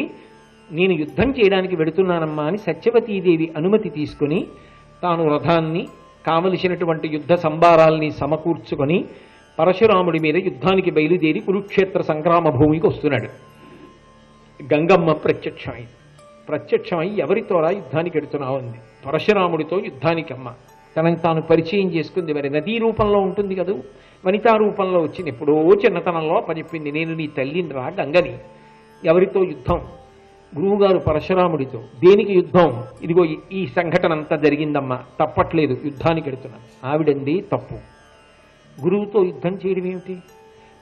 నేను యుద్ధం చేయడానికి వెడుతున్నానమ్మా అని సత్యవతీదేవి అనుమతి తీసుకుని తాను రథాన్ని కావలసినటువంటి యుద్ధ సంభారాల్ని సమకూర్చుకొని పరశురాముడి మీద యుద్ధానికి బయలుదేరి కురుక్షేత్ర సంగ్రామ భూమికి వస్తున్నాడు. గంగమ్మ ప్రత్యక్షమై ఎవరితోరా యుద్ధానికి ఎడుతున్నావు అంది. పరశురాముడితో యుద్ధానికి అమ్మ తనని తాను పరిచయం చేసుకుంది. మరి నదీ రూపంలో ఉంటుంది కదూ, వనితా రూపంలో వచ్చింది. ఎప్పుడో చిన్నతనంలో అప్పచెప్పింది, నేను నీ తల్లిని రా గంగని. ఎవరితో యుద్ధం? గురువుగారు పరశురాముడితో. దేనికి యుద్ధం? ఇదిగో ఈ సంఘటన అంతా జరిగిందమ్మా, తప్పట్లేదు, యుద్ధానికి ఎడుతున్నాను. ఆవిడంది తప్పు. గురువుతో యుద్ధం చేయడం ఏమిటి?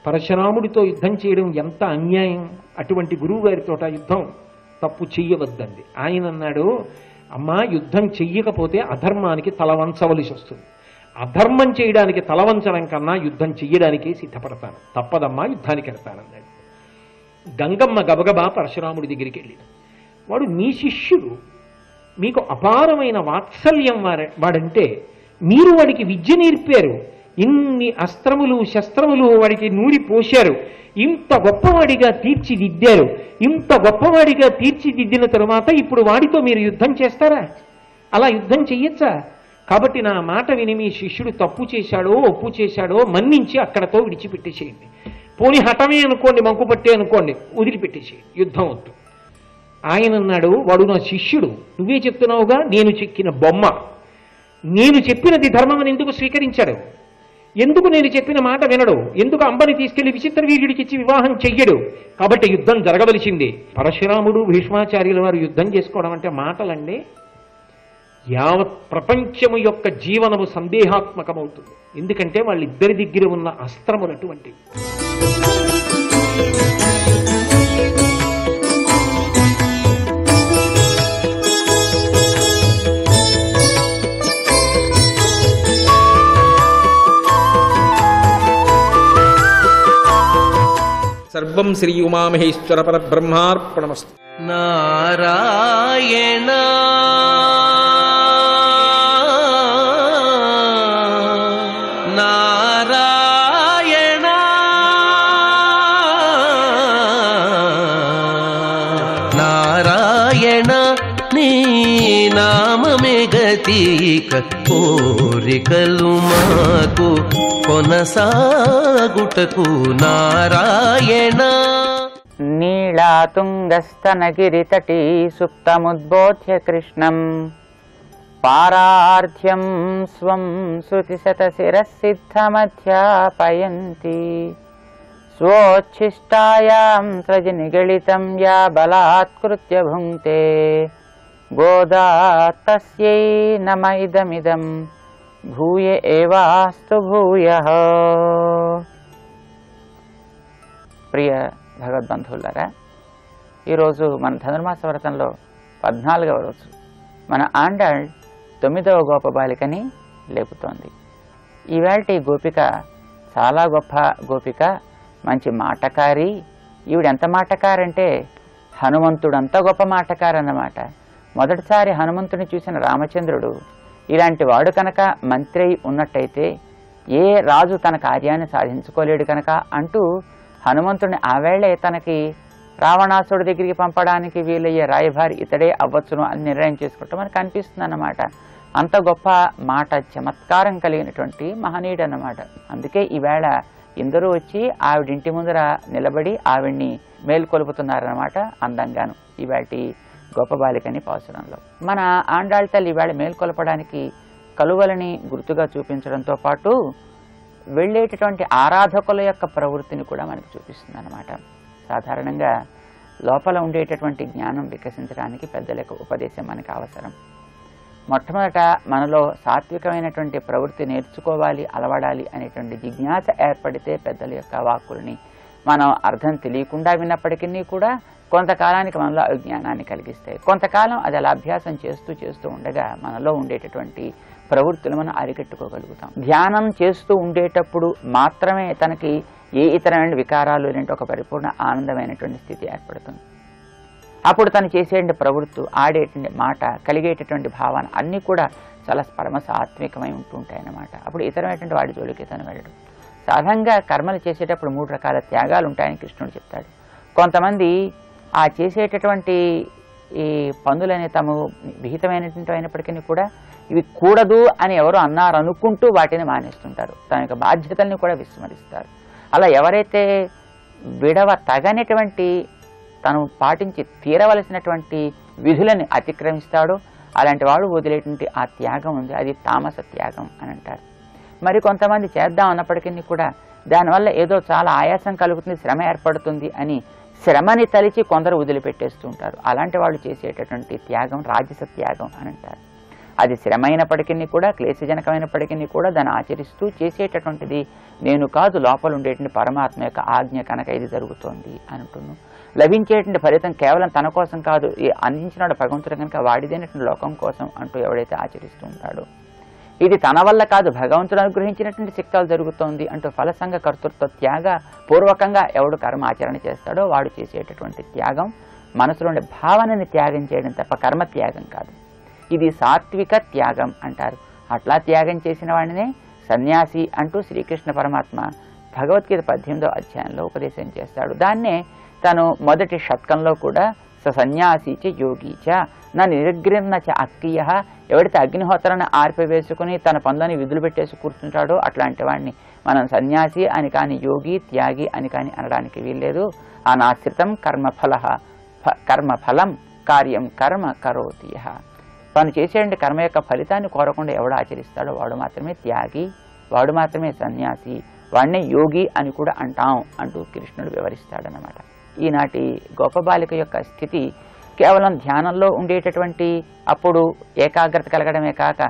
పరశురాముడితో యుద్ధం చేయడం ఎంత అన్యాయం. అటువంటి గురువు గారితో యుద్ధం తప్పు చెయ్యవద్దండి. ఆయన అన్నాడు, అమ్మా, యుద్ధం చెయ్యకపోతే అధర్మానికి తలవంచవలసి వస్తుంది. అధర్మం చేయడానికి తలవంచడం కన్నా యుద్ధం చెయ్యడానికే సిద్ధపడతాను. తప్పదమ్మా, యుద్ధానికి వెళ్తానన్నాడు. గంగమ్మ గబగబా పరశురాముడి దగ్గరికి వెళ్ళింది. వాడు మీ శిష్యుడు, మీకు అపారమైన వాత్సల్యం వాడంటే మీరు వాడికి విద్య నేర్పారు, ఇన్ని అస్త్రములు శస్త్రములు వాడికి నూరి పోశారు, ఇంత గొప్పవాడిగా తీర్చిదిద్దారు. ఇంత గొప్పవాడిగా తీర్చిదిద్దిన తరువాత ఇప్పుడు వాడితో మీరు యుద్ధం చేస్తారా? అలా యుద్ధం చెయ్యొచ్చా? కాబట్టి నా మాట విని మీ శిష్యుడు తప్పు చేశాడో ఒప్పు చేశాడో మన్నించి అక్కడతో విడిచిపెట్టేసేయండి. పోనీ హఠమే అనుకోండి, మంకుపట్టే అనుకోండి, వదిలిపెట్టేసేయండి, యుద్ధం వద్దు. ఆయన అన్నాడు, వాడు నా శిష్యుడు, నువ్వే చెప్తున్నావుగా, నేను చెక్కిన బొమ్మ. నేను చెప్పినది ధర్మమని ఎందుకు స్వీకరించాడు? ఎందుకు నేను చెప్పిన మాట వినడు? ఎందుకు అంబని తీసుకెళ్లి విచిత్ర వీర్యుడికి ఇచ్చి వివాహం చెయ్యడు? కాబట్టి యుద్ధం జరగవలసింది. పరశురాముడు భీష్మాచార్యుల వారు యుద్ధం చేసుకోవడం అంటే మాటలండి. యావత్ ప్రపంచము యొక్క జీవనము సందేహాత్మకమవుతుంది. ఎందుకంటే వాళ్ళిద్దరి దగ్గర ఉన్న అస్త్రములు అటువంటివి. సర్వం శ్రీ ఉమామహేశ్వర పరబ్రహ్మార్పణమస్తు. నారాయణ నారాయణ నారాయణ నీ నామమే గతిక కోరికలు మాకు కొనసాగుటకు నారాయణ. నీళాతుంగస్తనగిరితటీ సుప్తముద్బోధ్య కృష్ణం పారార్థ్యం స్వం శృతిశతశిరసిద్ధమధ్యాపయంతి స్వోచ్ఛిష్టాయాం త్రజనిగళితం యా బలాత్కృత్య భుంక్తే గోదా తస్యై నమ ఇదమిదం భూయ ఏవాస్తు భూయః. ప్రియ భగవద్బంధువులారా, ఈరోజు మన ధనుర్మాస వ్రతంలో 14వ రోజు మన ఆండాళ్ 9వ గోప బాలికని లేపుతోంది. ఈవేళ ఈ గోపిక చాలా గొప్ప గోపిక, మంచి మాటకారి. ఈవిడెంత మాటకారంటే హనుమంతుడంత గొప్ప మాటకారన్నమాట. మొదటిసారి హనుమంతుని చూసిన రామచంద్రుడు ఇలాంటి వాడు కనుక మంత్రి ఉన్నట్టయితే ఏ రాజు తన కార్యాన్ని సాధించుకోలేడు కనుక అంటూ హనుమంతుడిని ఆవేళ్లే తనకి రావణాసుడి దగ్గరికి పంపడానికి వీలయ్యే రాయభారి ఇతడే అవ్వచ్చును అని నిర్ణయం చేసుకుంటూ మనకు అనిపిస్తుంది అన్నమాట. అంత గొప్ప మాట చమత్కారం కలిగినటువంటి మహనీయుడు అన్నమాట. అందుకే ఈవేళ ఇందరూ వచ్చి ఆవిడింటి ముందర నిలబడి ఆవిడ్ని మేల్కొలుపుతున్నారన్నమాట అందంగాను ఈవేళ గొప్ప బాలికని పాసురంలో. మన ఆండాళ్ తల్లి ఈవేళ మేల్కొలపడానికి కలువలని గుర్తుగా చూపించడంతో పాటు వెళ్ళేటటువంటి ఆరాధకుల యొక్క ప్రవృత్తిని కూడా మనకు చూపిస్తుంది అన్నమాట. సాధారణంగా లోపల ఉండేటటువంటి జ్ఞానం వికసించడానికి పెద్దల యొక్క ఉపదేశం మనకు అవసరం. మొట్టమొదట మనలో సాత్వికమైనటువంటి ప్రవృత్తి నేర్చుకోవాలి, అలవడాలి అనేటువంటి జిజ్ఞాస ఏర్పడితే పెద్దల యొక్క వాక్కుల్ని మనం అర్థం తెలియకుండా విన్నప్పటికీ కూడా కొంతకాలానికి మనలో అజ్ఞానాన్ని కలిగిస్తాయి. కొంతకాలం అది అలా అభ్యాసం చేస్తూ చేస్తూ ఉండగా మనలో ఉండేటటువంటి ప్రవృత్తులు మనం అరికట్టుకోగలుగుతాం. ధ్యానం చేస్తూ ఉండేటప్పుడు మాత్రమే తనకి ఏ ఇతరమైన వికారాలు లేని ఒక పరిపూర్ణ ఆనందమైనటువంటి స్థితి ఏర్పడుతుంది. అప్పుడు తను చేసేటువంటి ప్రవృత్తి, ఆడేటువంటి మాట, కలిగేటటువంటి భావన అన్నీ కూడా చాలా పరమ సాత్వికమై ఉంటుంటాయి అన్నమాట. అప్పుడు ఇతరమైనటువంటి వాడి జోలికి తను వెళ్ళడం. సాధారణంగా కర్మలు చేసేటప్పుడు 3 రకాల త్యాగాలు ఉంటాయని కృష్ణుడు చెప్తాడు. కొంతమంది ఆ చేసేటటువంటి ఈ పనులనే తమ విహితమైనటువంటి అయినప్పటికీ కూడా ఇవి కూడదు అని ఎవరు అన్నారు అనుకుంటూ వాటిని మానేస్తుంటారు. తన యొక్క బాధ్యతల్ని కూడా విస్మరిస్తారు. అలా ఎవరైతే విడవ తగనటువంటి తను పాటించి తీరవలసినటువంటి విధులని అతిక్రమిస్తాడో అలాంటి వాడు వదిలేటువంటి ఆ త్యాగం ఉంది, అది తామస త్యాగం అని అంటారు. మరి కొంతమంది చేద్దాం అన్నప్పటికీ కూడా దానివల్ల ఏదో చాలా ఆయాసం కలుగుతుంది, శ్రమ ఏర్పడుతుంది అని శ్రమని తలిచి కొందరు వదిలిపెట్టేస్తూ ఉంటారు. అలాంటి వాళ్ళు చేసేటటువంటి త్యాగం రాజస త్యాగం అని అంటారు. అది శ్రమ అయినప్పటికీ కూడా, క్లేశజనకమైనప్పటికీ కూడా దాన్ని ఆచరిస్తూ చేసేటటువంటిది నేను కాదు, లోపల ఉండేటువంటి పరమాత్మ యొక్క ఆజ్ఞ కనుక ఇది జరుగుతోంది అంటున్నాను. లభించేటువంటి ఫలితం కేవలం తన కోసం కాదు, అందించినాడు భగవంతుడు కనుక వాడిదైనటువంటి లోకం కోసం అంటూ ఎవడైతే ఆచరిస్తూ ఉంటాడో, ఇది తన వల్ల కాదు భగవంతుడు అనుగ్రహించినటువంటి శక్తులు జరుగుతోంది అంటూ ఫలసంగ కర్తృత్వ త్యాగ పూర్వకంగా ఎవడు కర్మ ఆచరణ చేస్తాడో వాడు చేసేటటువంటి త్యాగం మనసులోని భావనని త్యాగం చేయడం తప్ప కర్మ త్యాగం కాదు. ఇది సాత్విక త్యాగం అంటారు. అట్లా త్యాగం చేసిన వాడినే సన్యాసి అంటూ శ్రీకృష్ణ పరమాత్మ భగవద్గీత 18వ అధ్యాయంలో ఉపదేశం చేస్తాడు. దాన్నే తను మొదటి షట్కంలో కూడా సన్యాసి చ యోగి చ నా నిరగ్రహణ చ అక్రియ, ఎవడైతే అగ్నిహోత్రాన్ని ఆర్పివేసుకుని తన పనులని విధులు పెట్టేసి కూర్చుంటాడో అట్లాంటి వాడిని మనం సన్యాసి అని కానీ యోగి త్యాగి అని కానీ అనడానికి వీల్లేదు. అనాశ్రితం కర్మఫలం కార్యం కర్మ కరోతి. తను చేసేటువంటి కర్మ యొక్క ఫలితాన్ని కోరకుండా ఎవడు ఆచరిస్తాడో వాడు మాత్రమే త్యాగి, వాడు మాత్రమే సన్యాసి, వాడినే యోగి అని కూడా అంటాం అంటూ కృష్ణుడు వివరిస్తాడనమాట. ఈనాటి గోపబాలిక యొక్క స్థితి కేవలం ధ్యానంలో ఉండేటటువంటి అప్పుడు ఏకాగ్రత కలగడమే కాక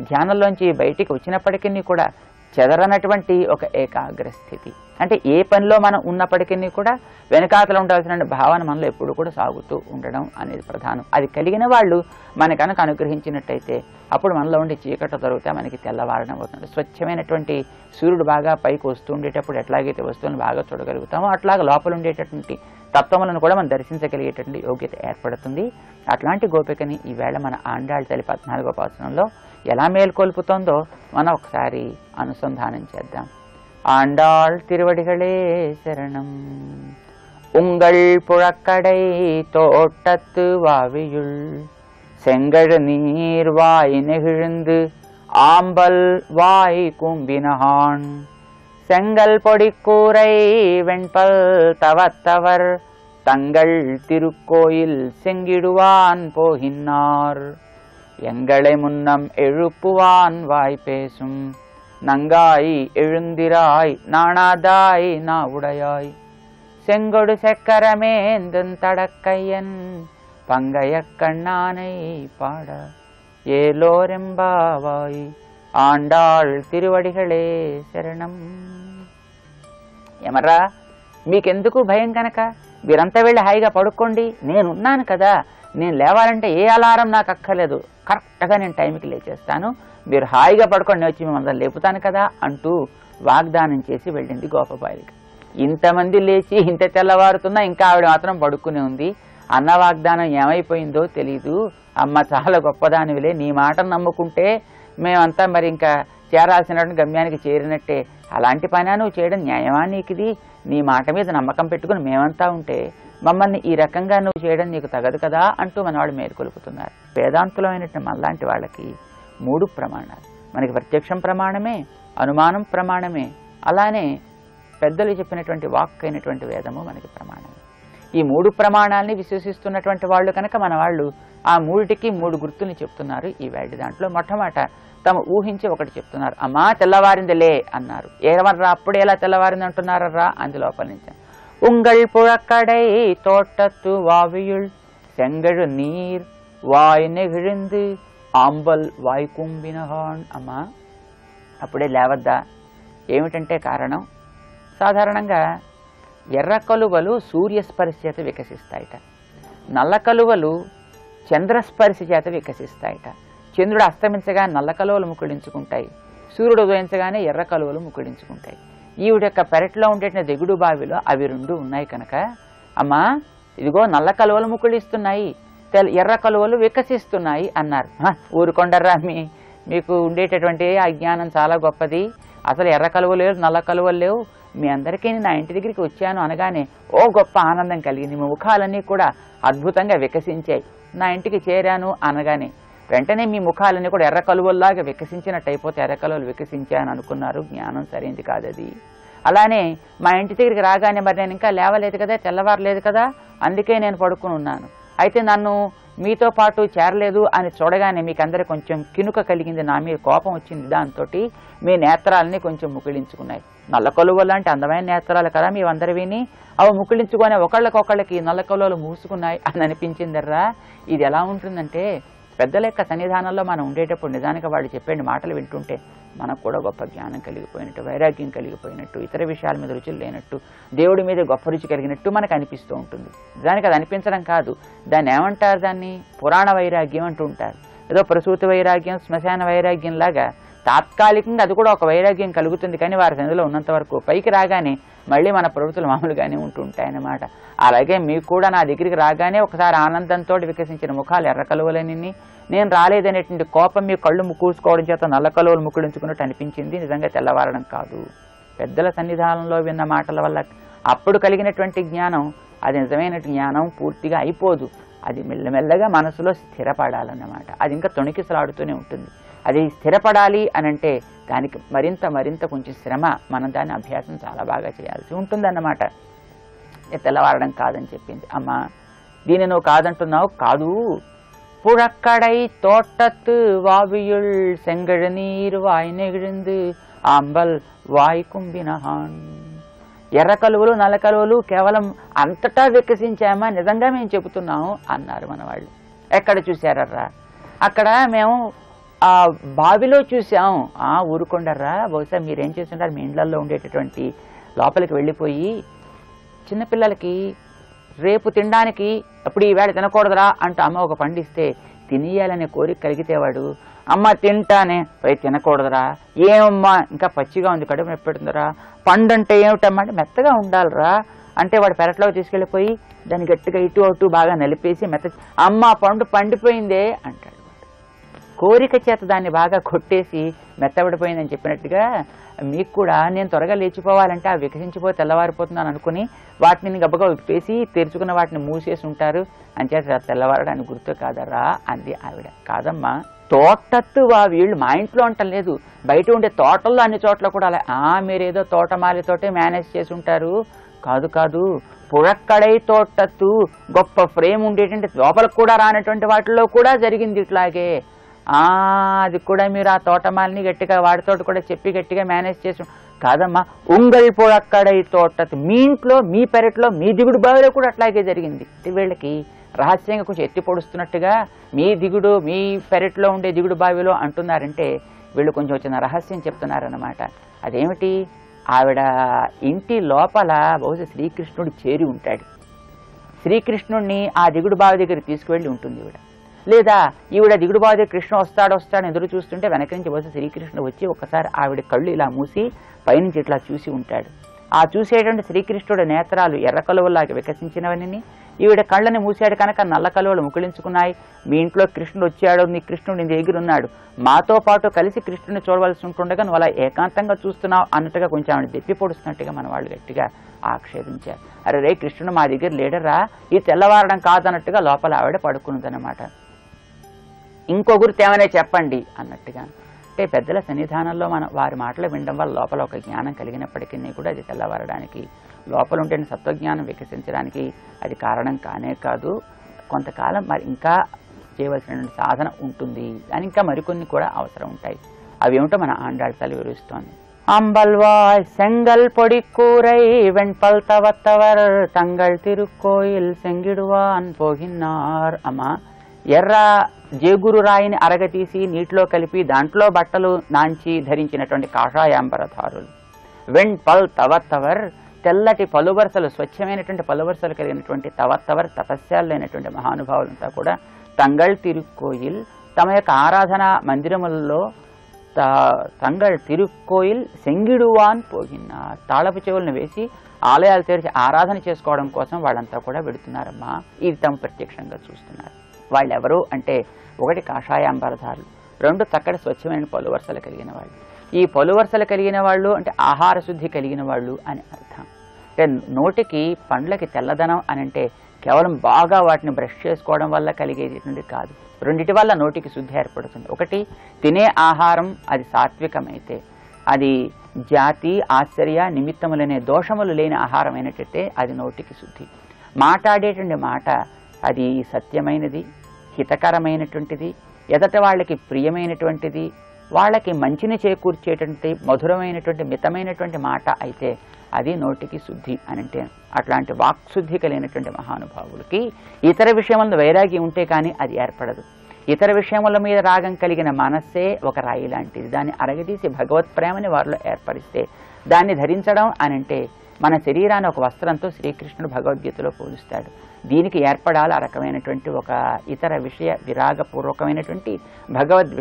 ధ్యానంలోంచి బయటికి వచ్చినప్పటికీ కూడా చెదరనటువంటి ఒక ఏకాగ్ర స్థితి. అంటే ఏ పనిలో మనం ఉన్నప్పటికీ కూడా వెనకాతలు ఉండాల్సిన భావన మనలో ఎప్పుడు కూడా సాగుతూ ఉండడం అనేది ప్రధానం. అది కలిగిన వాళ్ళు మన కనుక అనుగ్రహించినట్టయితే అప్పుడు మనలో ఉండే చీకట దొరికితే మనకి తెల్లవారడం అవుతుంది. స్వచ్ఛమైనటువంటి సూర్యుడు బాగా పైకి వస్తూ ఉండేటప్పుడు ఎట్లాగైతే వస్తువులను బాగా చూడగలుగుతామో అట్లాగా లోపల ఉండేటటువంటి తత్వములను కూడా మనం దర్శించగలిగేటటువంటి యోగ్యత ఏర్పడుతుంది. అట్లాంటి గోపికని ఈవేళ మన ఆండాళ్ళ తల్లి 14వ పాసురంలో ఎలా మేల్కొల్పుతోందో మనం ఒకసారి అనుసంధానం చేద్దాం. ஆண்டாள் திருவடிகளே சரணம். உங்கள் புழக்கடை தோட்டத்து வாவியுள் செங்கழு நீர் வாய் நெகிழ்ந்து ஆம்பல் வாய் கூம்பினகான் செங்கல் பொடிக்கூரை வெண்பல் தவத்தவர் தங்கள் திருக்கோயில் செங்கிடுவான் போகின்னார் எங்களை முன்னம் எழுப்புவான் வாய் பேசும் நங்காய் எழுந்திராய் நாணாதாய் நா உடையாய் செங்கொடு செக்கரமேந்தன் தடக்கையன் பங்கைய கண்ணானை பாட ஏலோரெம்பாவாய் ఆండాళ్ తిరువడిగళే శరణం. ఎమరా మీకెందుకు భయం కనుక మీరంతా వెళ్ళి హాయిగా పడుకోండి, నేనున్నాను కదా, నేను లేవాలంటే ఏ అలారం నాకు అక్కర్లేదు, కరెక్ట్గా నేను టైంకి లేచేస్తాను, మీరు హాయిగా పడుకోండి, వచ్చి మిమ్మల్ని లేపుతాను కదా అంటూ వాగ్దానం చేసి వెళ్ళింది గోపబాలిక. ఇంతమంది లేచి ఇంత తెల్లవారుతున్నా ఇంకా ఆవిడ మాత్రం పడుకునే ఉంది. అన్న వాగ్దానం ఏమైపోయిందో తెలీదు. అమ్మ చాలా గొప్పదానివిలే, నీ మాటను నమ్ముకుంటే మేమంతా మరి ఇంకా చేరాల్సినటువంటి గమ్యానికి చేరినట్టే, అలాంటి పని నువ్వు చేయడం న్యాయమా నీకుది? నీ మాట మీద నమ్మకం పెట్టుకుని మేమంతా ఉంటే మమ్మల్ని ఈ రకంగా నువ్వు చేయడం నీకు తగదు కదా అంటూ మన వాళ్ళు మేలుకొలుపుతున్నారు. వేదాంతులమైనటువంటి మనలాంటి వాళ్ళకి 3 ప్రమాణాలు, మనకి ప్రత్యక్షం ప్రమాణమే, అనుమానం ప్రమాణమే, అలానే పెద్దలు చెప్పినటువంటి వాక్ అయినటువంటి వేదము మనకి ప్రమాణమే. ఈ 3 ప్రమాణాలని విశ్వసిస్తున్నటువంటి వాళ్ళు కనుక మన వాళ్ళు ఆ 3టికి 3 గుర్తుల్ని చెప్తున్నారు ఈ వేడి. దాంట్లో మొట్టమొదట తమ ఊహించి ఒకటి చెప్తున్నారు. అమ్మా తెల్లవారిందిలే అన్నారు. ఏమర్రా అప్పుడు ఎలా తెల్లవారింది అంటున్నారర్రా అంది లోపల నుంచి. ఉంగళ్ పుழக்கடை తోటత్తు వావియుళ్ செங்கழு நீர் వాయ్ నెగిழிந்து ఆంబల్ వాయ్ కుంభినహాన్. అమ్మా అప్పుడే లేవద్దా? ఏమిటంటే కారణం, సాధారణంగా ఎర్ర కలువలు సూర్యస్పర్శ చేత వికసిస్తాయిట, నల్ల కలువలు చంద్రస్పర్శ చేత వికసిస్తాయిట. చంద్రుడు అస్తమించగా నల్ల కలువలు ముకుళించుకుంటాయి, సూర్యుడు ఉదయించగానే ఎర్ర కలువలు ముకుళించుకుంటాయి. ఈవిడ యొక్క పెరట్లో ఉండేట దిగుడు బావిలో అవి రెండు ఉన్నాయి కనుక, అమ్మా ఇదిగో నల్ల కలువలు ముకుళిస్తున్నాయి, ఎర్ర కలువలు వికసిస్తున్నాయి అన్నారు. ఊరుకొండర్రా, మీకు ఉండేటటువంటి ఆ జ్ఞానం చాలా గొప్పది. అసలు ఎర్ర కలువలు లేవు, నల్ల కలువలు లేవు. మీ అందరికీ నా ఇంటి దగ్గరికి వచ్చాను అనగానే ఓ గొప్ప ఆనందం కలిగింది. మీ ముఖాలన్నీ కూడా అద్భుతంగా వికసించాయి. నా ఇంటికి చేరాను అనగానే వెంటనే మీ ముఖాలన్నీ కూడా ఎర్ర కలువల్లాగా వికసించినట్టు అయిపోతే ఎర్ర కలువలు వికసించాయని అనుకున్నారు. జ్ఞానం సరైనది కాదది. అలానే మా ఇంటి దగ్గరికి రాగానే మరి నేను ఇంకా లేవలేదు కదా, తెల్లవారలేదు కదా, అందుకే నేను పడుకుని ఉన్నాను. అయితే నన్ను మీతో పాటు చేరలేదు అని చూడగానే మీకు అందరికీ కొంచెం కినుక కలిగింది, నా మీద కోపం వచ్చింది. దాంతో మీ నేత్రాలని కొంచెం ముకుళించుకున్నాయి. నల్ల కలువ లాంటి అందమైన నేత్రాలు కదా మీవందరూ విని అవి ముకుళించుకొని ఒకళ్ళకొకళ్ళకి నల్ల కలువలు మూసుకున్నాయి అని అనిపించిందర్రా. ఇది ఎలా ఉంటుందంటే పెద్దల యొక్క సన్నిధానంలో మనం ఉండేటప్పుడు నిజానికి వాళ్ళు చెప్పే మాటలు వింటుంటే మనకు కూడా గొప్ప జ్ఞానం కలిగిపోయినట్టు, వైరాగ్యం కలిగిపోయినట్టు, ఇతర విషయాల మీద రుచులు లేనట్టు, దేవుడి మీద గొప్ప రుచి కలిగినట్టు మనకు అనిపిస్తూ ఉంటుంది. నిజానికి అది అనిపించడం కాదు, దాన్ని ఏమంటారు, దాన్ని పురాణ వైరాగ్యం అంటూ ఉంటారు. ఏదో ప్రసూతి వైరాగ్యం, శ్మశాన వైరాగ్యం లాగా తాత్కాలికంగా అది కూడా ఒక వైరాగ్యం కలుగుతుంది. కానీ వారి సన్నిధిలో ఉన్నంత వరకు పైకి రాగానే మళ్ళీ మన ప్రవృత్తులు మామూలుగానే ఉంటుంటాయన్నమాట. అలాగే మీకు కూడా నా దగ్గరికి రాగానే ఒకసారి ఆనందంతో వికసించిన ముఖాలు ఎర్ర కలువలని, నేను రాలేదనేటువంటి కోపం మీ కళ్ళు ముక్కూసుకోవడం చేత నల్ల కలువలు ముక్కుడించుకున్నట్టు అనిపించింది. నిజంగా తెల్లవారడం కాదు, పెద్దల సన్నిధానంలో విన్న మాటల వల్ల అప్పుడు కలిగినటువంటి జ్ఞానం అది నిజమైన జ్ఞానం పూర్తిగా అయిపోదు. అది మెల్లమెల్లగా మనసులో స్థిరపడాలన్నమాట. అది ఇంకా తొణికిసలాడుతూనే ఉంటుంది. అది స్థిరపడాలి అని అంటే దానికి మరింత మరింత కొంచెం శ్రమ, మనం దాని అభ్యాసం చాలా బాగా చేయాల్సి ఉంటుందన్నమాట. తెల్లవారడం కాదని చెప్పింది. అమ్మా దీన్ని నువ్వు కాదంటున్నావు. కాదు, పుഴക്കടை தோட்டத்து வாவியுள் செங்கழ நீர் வாய் நெகிழ்ந்து ஆம்பல் వాయ్ కుంభినహాన్. ఎర్ర కలువలు నల్ల కలువలు కేవలం అంతటా వికసించామా, నిజంగా మేము చెబుతున్నాము అన్నారు మన వాళ్ళు. ఎక్కడ చూశారర్రా? అక్కడ మేము ఆ బావిలో చూసాం. ఊరుకొండర్రా, బహుశా మీరేం చేస్తుంటారు, మీ ఇండ్లలో ఉండేటటువంటి లోపలికి వెళ్ళిపోయి చిన్నపిల్లలకి రేపు తినడానికి అప్పుడు ఈవేళ తినకూడదురా అంటూ అమ్మ ఒక పండిస్తే తినేయాలనే కోరిక కలిగితే వాడు అమ్మ తింటానే, పై తినకూడదురా, ఏమమ్మా ఇంకా పచ్చిగా ఉంది కడుపు నొప్పెడుతుందిరా, పండు అంటే ఏమిటమ్మా అంటే మెత్తగా ఉండాలిరా అంటే వాడు పెరట్లోకి తీసుకెళ్ళిపోయి దాన్ని గట్టిగా ఇటు అటు బాగా నలిపేసి అమ్మ పండు పండిపోయిందే అంటాడు. కోరిక చేత దాన్ని బాగా కొట్టేసి మెత్తబడిపోయిందని చెప్పినట్టుగా మీకు కూడా నేను త్వరగా లేచిపోవాలంటే ఆ వికసించిపోయి తెల్లవారిపోతున్నాను అనుకుని వాటిని గబ్బగా విప్పేసి తెరుచుకున్న వాటిని మూసేసి ఉంటారు. అంచేత తెల్లవారడానికి గుర్తు కాదరా అంది ఆవిడ. కాదమ్మా, తోటత్తు వీళ్ళు మా ఇంట్లో ఉండలేదు, బయట ఉండే తోటల్లో అన్ని చోట్ల కూడా అలా మీరేదో తోటమాలితోటే మేనేజ్ చేసి ఉంటారు. కాదు కాదు, పుഴക്കടை తోటత్తు గొప్ప ఫ్రేమ్ ఉండేటువంటి లోపలకు కూడా రానటువంటి వాటిల్లో కూడా జరిగింది ఇట్లాగే. అది కూడా మీరు ఆ తోటమాలిని గట్టిగా వాడితో కూడా చెప్పి గట్టిగా మేనేజ్ చేసి కాదమ్మా, ఉంగల్ పుഴക്കടை తోటత్తు మీ ఇంట్లో మీ పెరట్లో మీ దిగుడు బావిలో కూడా అట్లాగే జరిగింది. వీళ్ళకి రహస్యంగా కొంచెం ఎత్తి పొడుస్తున్నట్టుగా మీ దిగుడు మీ పెరట్లో ఉండే దిగుడు బావిలో అంటున్నారంటే వీళ్ళు కొంచెం వచ్చిన రహస్యం చెప్తున్నారన్నమాట. అదేమిటి, ఆవిడ ఇంటి లోపల బహుశా శ్రీకృష్ణుడు చేరి ఉంటాడు. శ్రీకృష్ణుడిని ఆ దిగుడు బావి దగ్గర తీసుకువెళ్ళి ఉంటుంది ఈవిడ. లేదా ఈవిడ దిగుడు బావి దగ్గర కృష్ణ వస్తాడని ఎదురు చూస్తుంటే వెనక నుంచి బహుశా శ్రీకృష్ణుడు వచ్చి ఒకసారి ఆవిడ కళ్ళు ఇలా మూసి పైనుంచి ఇట్లా చూసి ఉంటాడు. ఆ చూసేటువంటి శ్రీకృష్ణుడి నేత్రాలు ఎర్ర కలువల్లాగా వికసించినవని, ఈవిడ కళ్ళని మూసాడు కనుక నల్ల కలువలు ముకుళించుకున్నాయి. మీ ఇంట్లో కృష్ణుడు వచ్చాడు, నీ కృష్ణుడు నీ దగ్గర ఉన్నాడు, మాతో పాటు కలిసి కృష్ణుడిని చూడవలసి ఉంటుండగా నువ్వు అలా ఏకాంతంగా చూస్తున్నావు అన్నట్టుగా కొంచెం ఆవిడ దెప్పి పొడుస్తున్నట్టుగా మన వాళ్ళు గట్టిగా ఆక్షేపించారు. అరే రే, కృష్ణుడు మా దగ్గర లేడరా, ఇది తెల్లవారడం కాదన్నట్టుగా లోపల ఆవిడ పడుకున్నదన్నమాట. ఇంకో గుర్తు ఏమైనా చెప్పండి అన్నట్టుగా. అంటే పెద్దల సన్నిధానంలో మనం వారి మాటలు వినడం వల్ల లోపల ఒక జ్ఞానం కలిగినప్పటికీ కూడా అది తెల్లవారడానికి, లోపల ఉంటే సత్వజ్ఞానం వికసించడానికి అది కారణం కానే కాదు. కొంతకాలం మరి ఇంకా చేయవలసిన సాధన ఉంటుంది, అని ఇంకా మరికొన్ని కూడా అవసరం ఉంటాయి. అవి ఏమిటో మన ఆండాళ్ తల్లి వివరిస్తోంది. అంబల్వాయ్ செங்கல் பொடிக்கூரை வெண்பல் தவத்தவர் தங்கள் திருக்கோயில் செங்கிடுவான் போగినార్. అమ్మ, ఎర్ర జేగురు రాయిని అరగతీసి నీటిలో కలిపి దాంట్లో బట్టలు నాంచి ధరించినటువంటి కాషాయాంబరధారులు. వెణ్పల్ తవత్తవర్ తెల్లటి పలువరసలు, స్వచ్ఛమైనటువంటి పలువరసలు కలిగినటువంటి తవత్తవర్ తపస్యాలైనటువంటి మహానుభావులంతా కూడా తంగళ్ తిరుక్కోయిల్ తమ యొక్క ఆరాధన మందిరములలో తంగళ్ తిరుక్కోయిల్ సెంగిడువాన్ పోగిన తాళపు చెవులను వేసి ఆలయాలు తెరిచి ఆరాధన చేసుకోవడం కోసం వాళ్ళంతా కూడా వెడుతున్నారమ్మా. ఇది తమ ప్రత్యక్షంగా చూస్తున్నారు. వాళ్ళెవరు అంటే, ఒకటి కాషాయాంబరధారులు, రెండు చక్కటి స్వచ్ఛమైన పలువరసలు కలిగిన వాళ్ళు. ఈ పలువరసలు కలిగిన వాళ్ళు అంటే ఆహార శుద్ధి కలిగిన వాళ్ళు అని అర్థం. అంటే నోటికి పండ్లకి తెల్లదనం అని అంటే కేవలం బాగా వాటిని బ్రష్ చేసుకోవడం వల్ల కలిగేటటువంటి కాదు. రెండిటి వల్ల నోటికి శుద్ధి ఏర్పడుతుంది. ఒకటి, తినే ఆహారం అది సాత్వికమైతే, అది జాతి ఆశ్చర్య నిమిత్తములనే దోషములు లేని ఆహారం అయినట్టయితే అది నోటికి శుద్ధి. మాట్లాడేటువంటి మాట అది సత్యమైనది, హితకరమైనటువంటిది, ఎదట వాళ్ళకి ప్రియమైనటువంటిది, వాళ్ళకి మంచిని చేకూర్చేటువంటి మధురమైనటువంటి మితమైనటువంటి మాట అయితే అది నోటికి శుద్ధి అని అంటే, అట్లాంటి వాక్శుద్ధి కలిగినటువంటి మహానుభావులకి ఇతర విషయములను వైరాగ్యం ఉంటే కానీ అది ఏర్పడదు. ఇతర విషయముల మీద రాగం కలిగిన మనస్సే ఒక రాయి లాంటిది. దాన్ని అరగదీసి భగవత్ ప్రేమని వారిలో ఏర్పరిస్తే, దాన్ని ధరించడం అని అంటే మన శరీరాన్ని ఒక వస్త్రంతో శ్రీకృష్ణుడు భగవద్గీతలో పోలుస్తాడు. దీనికి ఏర్పడాలి ఆ రకమైనటువంటి ఒక ఇతర విషయ విరాగపూర్వకమైనటువంటి భగవద్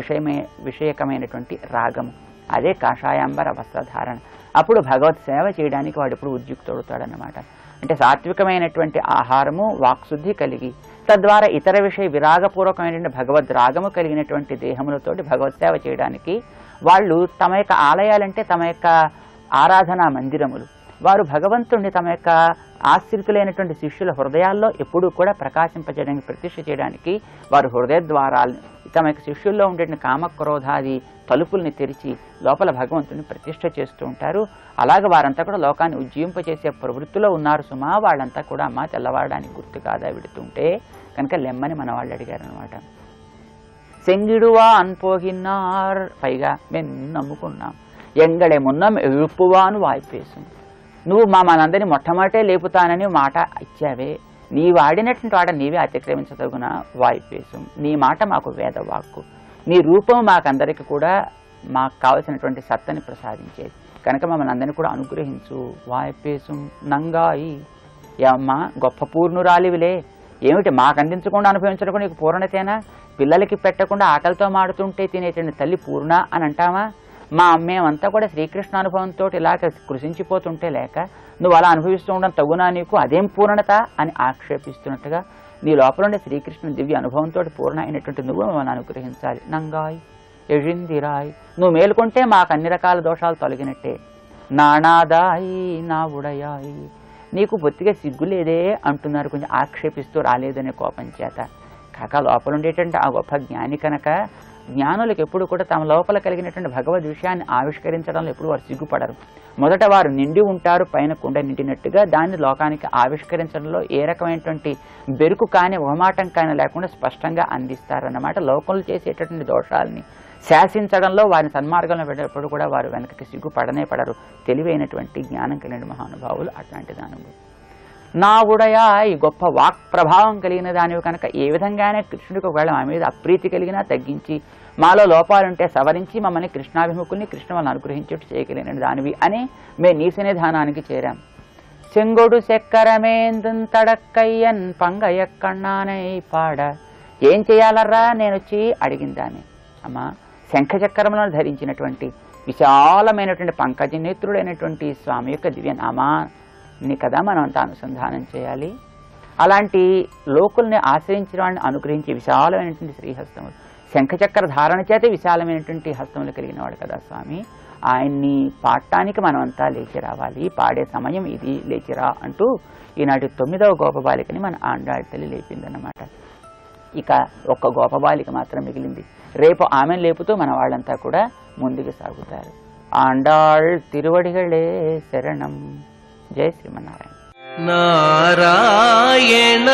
విషయకమైనటువంటి రాగము. అదే కాషాయాంబర వస్త్రధారణ. అప్పుడు భగవత్ సేవ చేయడానికి వాడు ఎప్పుడు ఉద్యుక్తుడవుతాడనమాట. అంటే సాత్వికమైనటువంటి ఆహారము వాక్శుద్ధి కలిగి, తద్వారా ఇతర విషయ విరాగపూర్వకమైనటువంటి భగవద్ రాగము కలిగినటువంటి దేహములతోటి భగవత్ సేవ చేయడానికి వాళ్ళు తమ యొక్క ఆలయాలంటే తమ యొక్క ఆరాధనా మందిరములు, వారు భగవంతుణ్ణి తమ యొక్క ఆశ్రితులైనటువంటి శిష్యుల హృదయాల్లో ఎప్పుడూ కూడా ప్రకాశింపజేయడానికి, ప్రతిష్ఠ చేయడానికి వారు హృదయ ద్వారాలు తమ యొక్క శిష్యుల్లో ఉండేటువంటి కామక్రోధాది తలుపుల్ని తెరిచి లోపల భగవంతుని ప్రతిష్ఠ చేస్తూ ఉంటారు. అలాగే వారంతా కూడా లోకాన్ని ఉజ్జీవింపచేసే ప్రవృత్తిలో ఉన్నారు సుమా. వాళ్ళంతా కూడా అమ్మ తెల్లవారడానికి గుర్తు కాదా విడుతుంటే కనుక లెమ్మని మన వాళ్ళు అడిగారు అనమాట. సెంగిడువా అన్పోగిన్నార్, పైగా మేము నమ్ముకున్నాం. ఎంగడే మున్నం ఎഴുப்புవాను వాయిపేసు, నువ్వు మనందరినీ మొట్టమొదటే లేపుతానని మాట ఇచ్చావే, నీ వాడినటువంటి వాడ నీవే అతిక్రమించదగున వాయిపేసు. నీ మాట మాకు వేదవాక్కు, నీ రూపం మాకందరికి కూడా మాకు కావలసినటువంటి సత్తని ప్రసాదించేది కనుక మమ్మల్ని అందరినీ కూడా అనుగ్రహించు. వాయిపేసు నంగాయి, ఏమ్మా గొప్ప పూర్ణురాలివిలే, ఏమిటి మాకు అందించకుండా అనుభవించడం నీకు పూర్ణతేనా? పిల్లలకి పెట్టకుండా ఆకలితో మాడుతుంటే తినేటువంటి తల్లి పూర్ణ అని అంటావా? మా మేమంతా కూడా శ్రీకృష్ణ అనుభవంతో ఇలాగ కృషించిపోతుంటే లేక నువ్వు అలా అనుభవిస్తూ ఉండడం తగునా నీకు, అదేం పూర్ణత అని ఆక్షేపిస్తున్నట్టుగా నీ లోపల ఉండే శ్రీకృష్ణుని దివ్య అనుభవంతో పూర్ణ అయినటువంటి నువ్వు మమ్మల్ని అనుగ్రహించాలి. నంగాయ్ ఎజిందిరాయ్, నువ్వు మేలుకుంటే మాకు అన్ని రకాల దోషాలు తొలగినట్టే. నానాదాయి నా ఉడయాయి, నీకు బొత్తిగా సిగ్గులేదే అంటున్నారు కొంచెం ఆక్షేపిస్తూ రాలేదనే కోపం చేత. కాక లోపల ఉండేటువంటి ఆ గొప్ప జ్ఞాని కనుక జ్ఞానులకు ఎప్పుడు కూడా తమ లోపల కలిగినటువంటి భగవద్ విషయాన్ని ఆవిష్కరించడంలో ఎప్పుడు వారు సిగ్గుపడరు. మొదట వారు నిండి ఉంటారు, పైన కుండ నిండినట్టుగా దాన్ని లోకానికి ఆవిష్కరించడంలో ఏ రకమైనటువంటి బెరుకు కానీ ఉహమాటం కానీ లేకుండా స్పష్టంగా అందిస్తారన్నమాట. లోకంలో చేసేటటువంటి దోషాలని శాసించడంలో వారిని సన్మార్గంలో పెట్టేటప్పుడు కూడా వారు వెనకకి సిగ్గుపడనే పడరు. తెలివైనటువంటి జ్ఞానం కలిగిన మహానుభావులు అట్లాంటి దానము. నా ఉడయా, ఈ గొప్ప వాక్ ప్రభావం కలిగిన దానివి కనుక ఏ విధంగానే కృష్ణుడికి ఒకవేళ మా మీద అప్రీతి కలిగినా తగ్గించి, మాలో లోపాలుంటే సవరించి మమ్మల్ని కృష్ణాభిముఖుల్ని కృష్ణ వాళ్ళని అనుగ్రహించేట్టు చేయగలిగిన దానివి అని మేము నీ సన్నిధానానికి చేరాం. చెంగొడు చక్కరమేందు తడక్కయ్యన్ పంగయ్య కన్నానై పాడ, ఏం చేయాలర్రా నేను వచ్చి అడిగిందాన్ని. అమ్మా, శంఖ చక్రములను ధరించినటువంటి విశాలమైనటువంటి పంకజ నేత్రుడైనటువంటి స్వామి యొక్క దివ్య నామాన్ని కదా మనం అంతా అనుసంధానం చేయాలి. అలాంటి లోకుల్ని ఆశ్రయించిన వాడిని అనుగ్రహించి విశాలమైనటువంటి శ్రీహస్తములు, శంఖచక్ర ధారణ చేతే విశాలమైనటువంటి హస్తములు కలిగిన వాడు కదా స్వామి. ఆయన్ని పాడటానికి మనం అంతా లేచి రావాలి. పాడే సమయం ఇది, లేచిరా అంటూ ఈనాటి 9వ గోపబాలికని మన ఆండాళ్ తల్లి లేపిందన్నమాట. ఇక ఒక్క గోపబాలిక మాత్రం మిగిలింది. రేపు ఆమెను లేపుతూ మన వాళ్ళంతా కూడా ముందుకు సాగుతారు. ఆండాళ్ తిరువడిగళే శరణం. జై శ్రీమన్నారాయణ. నారాయణ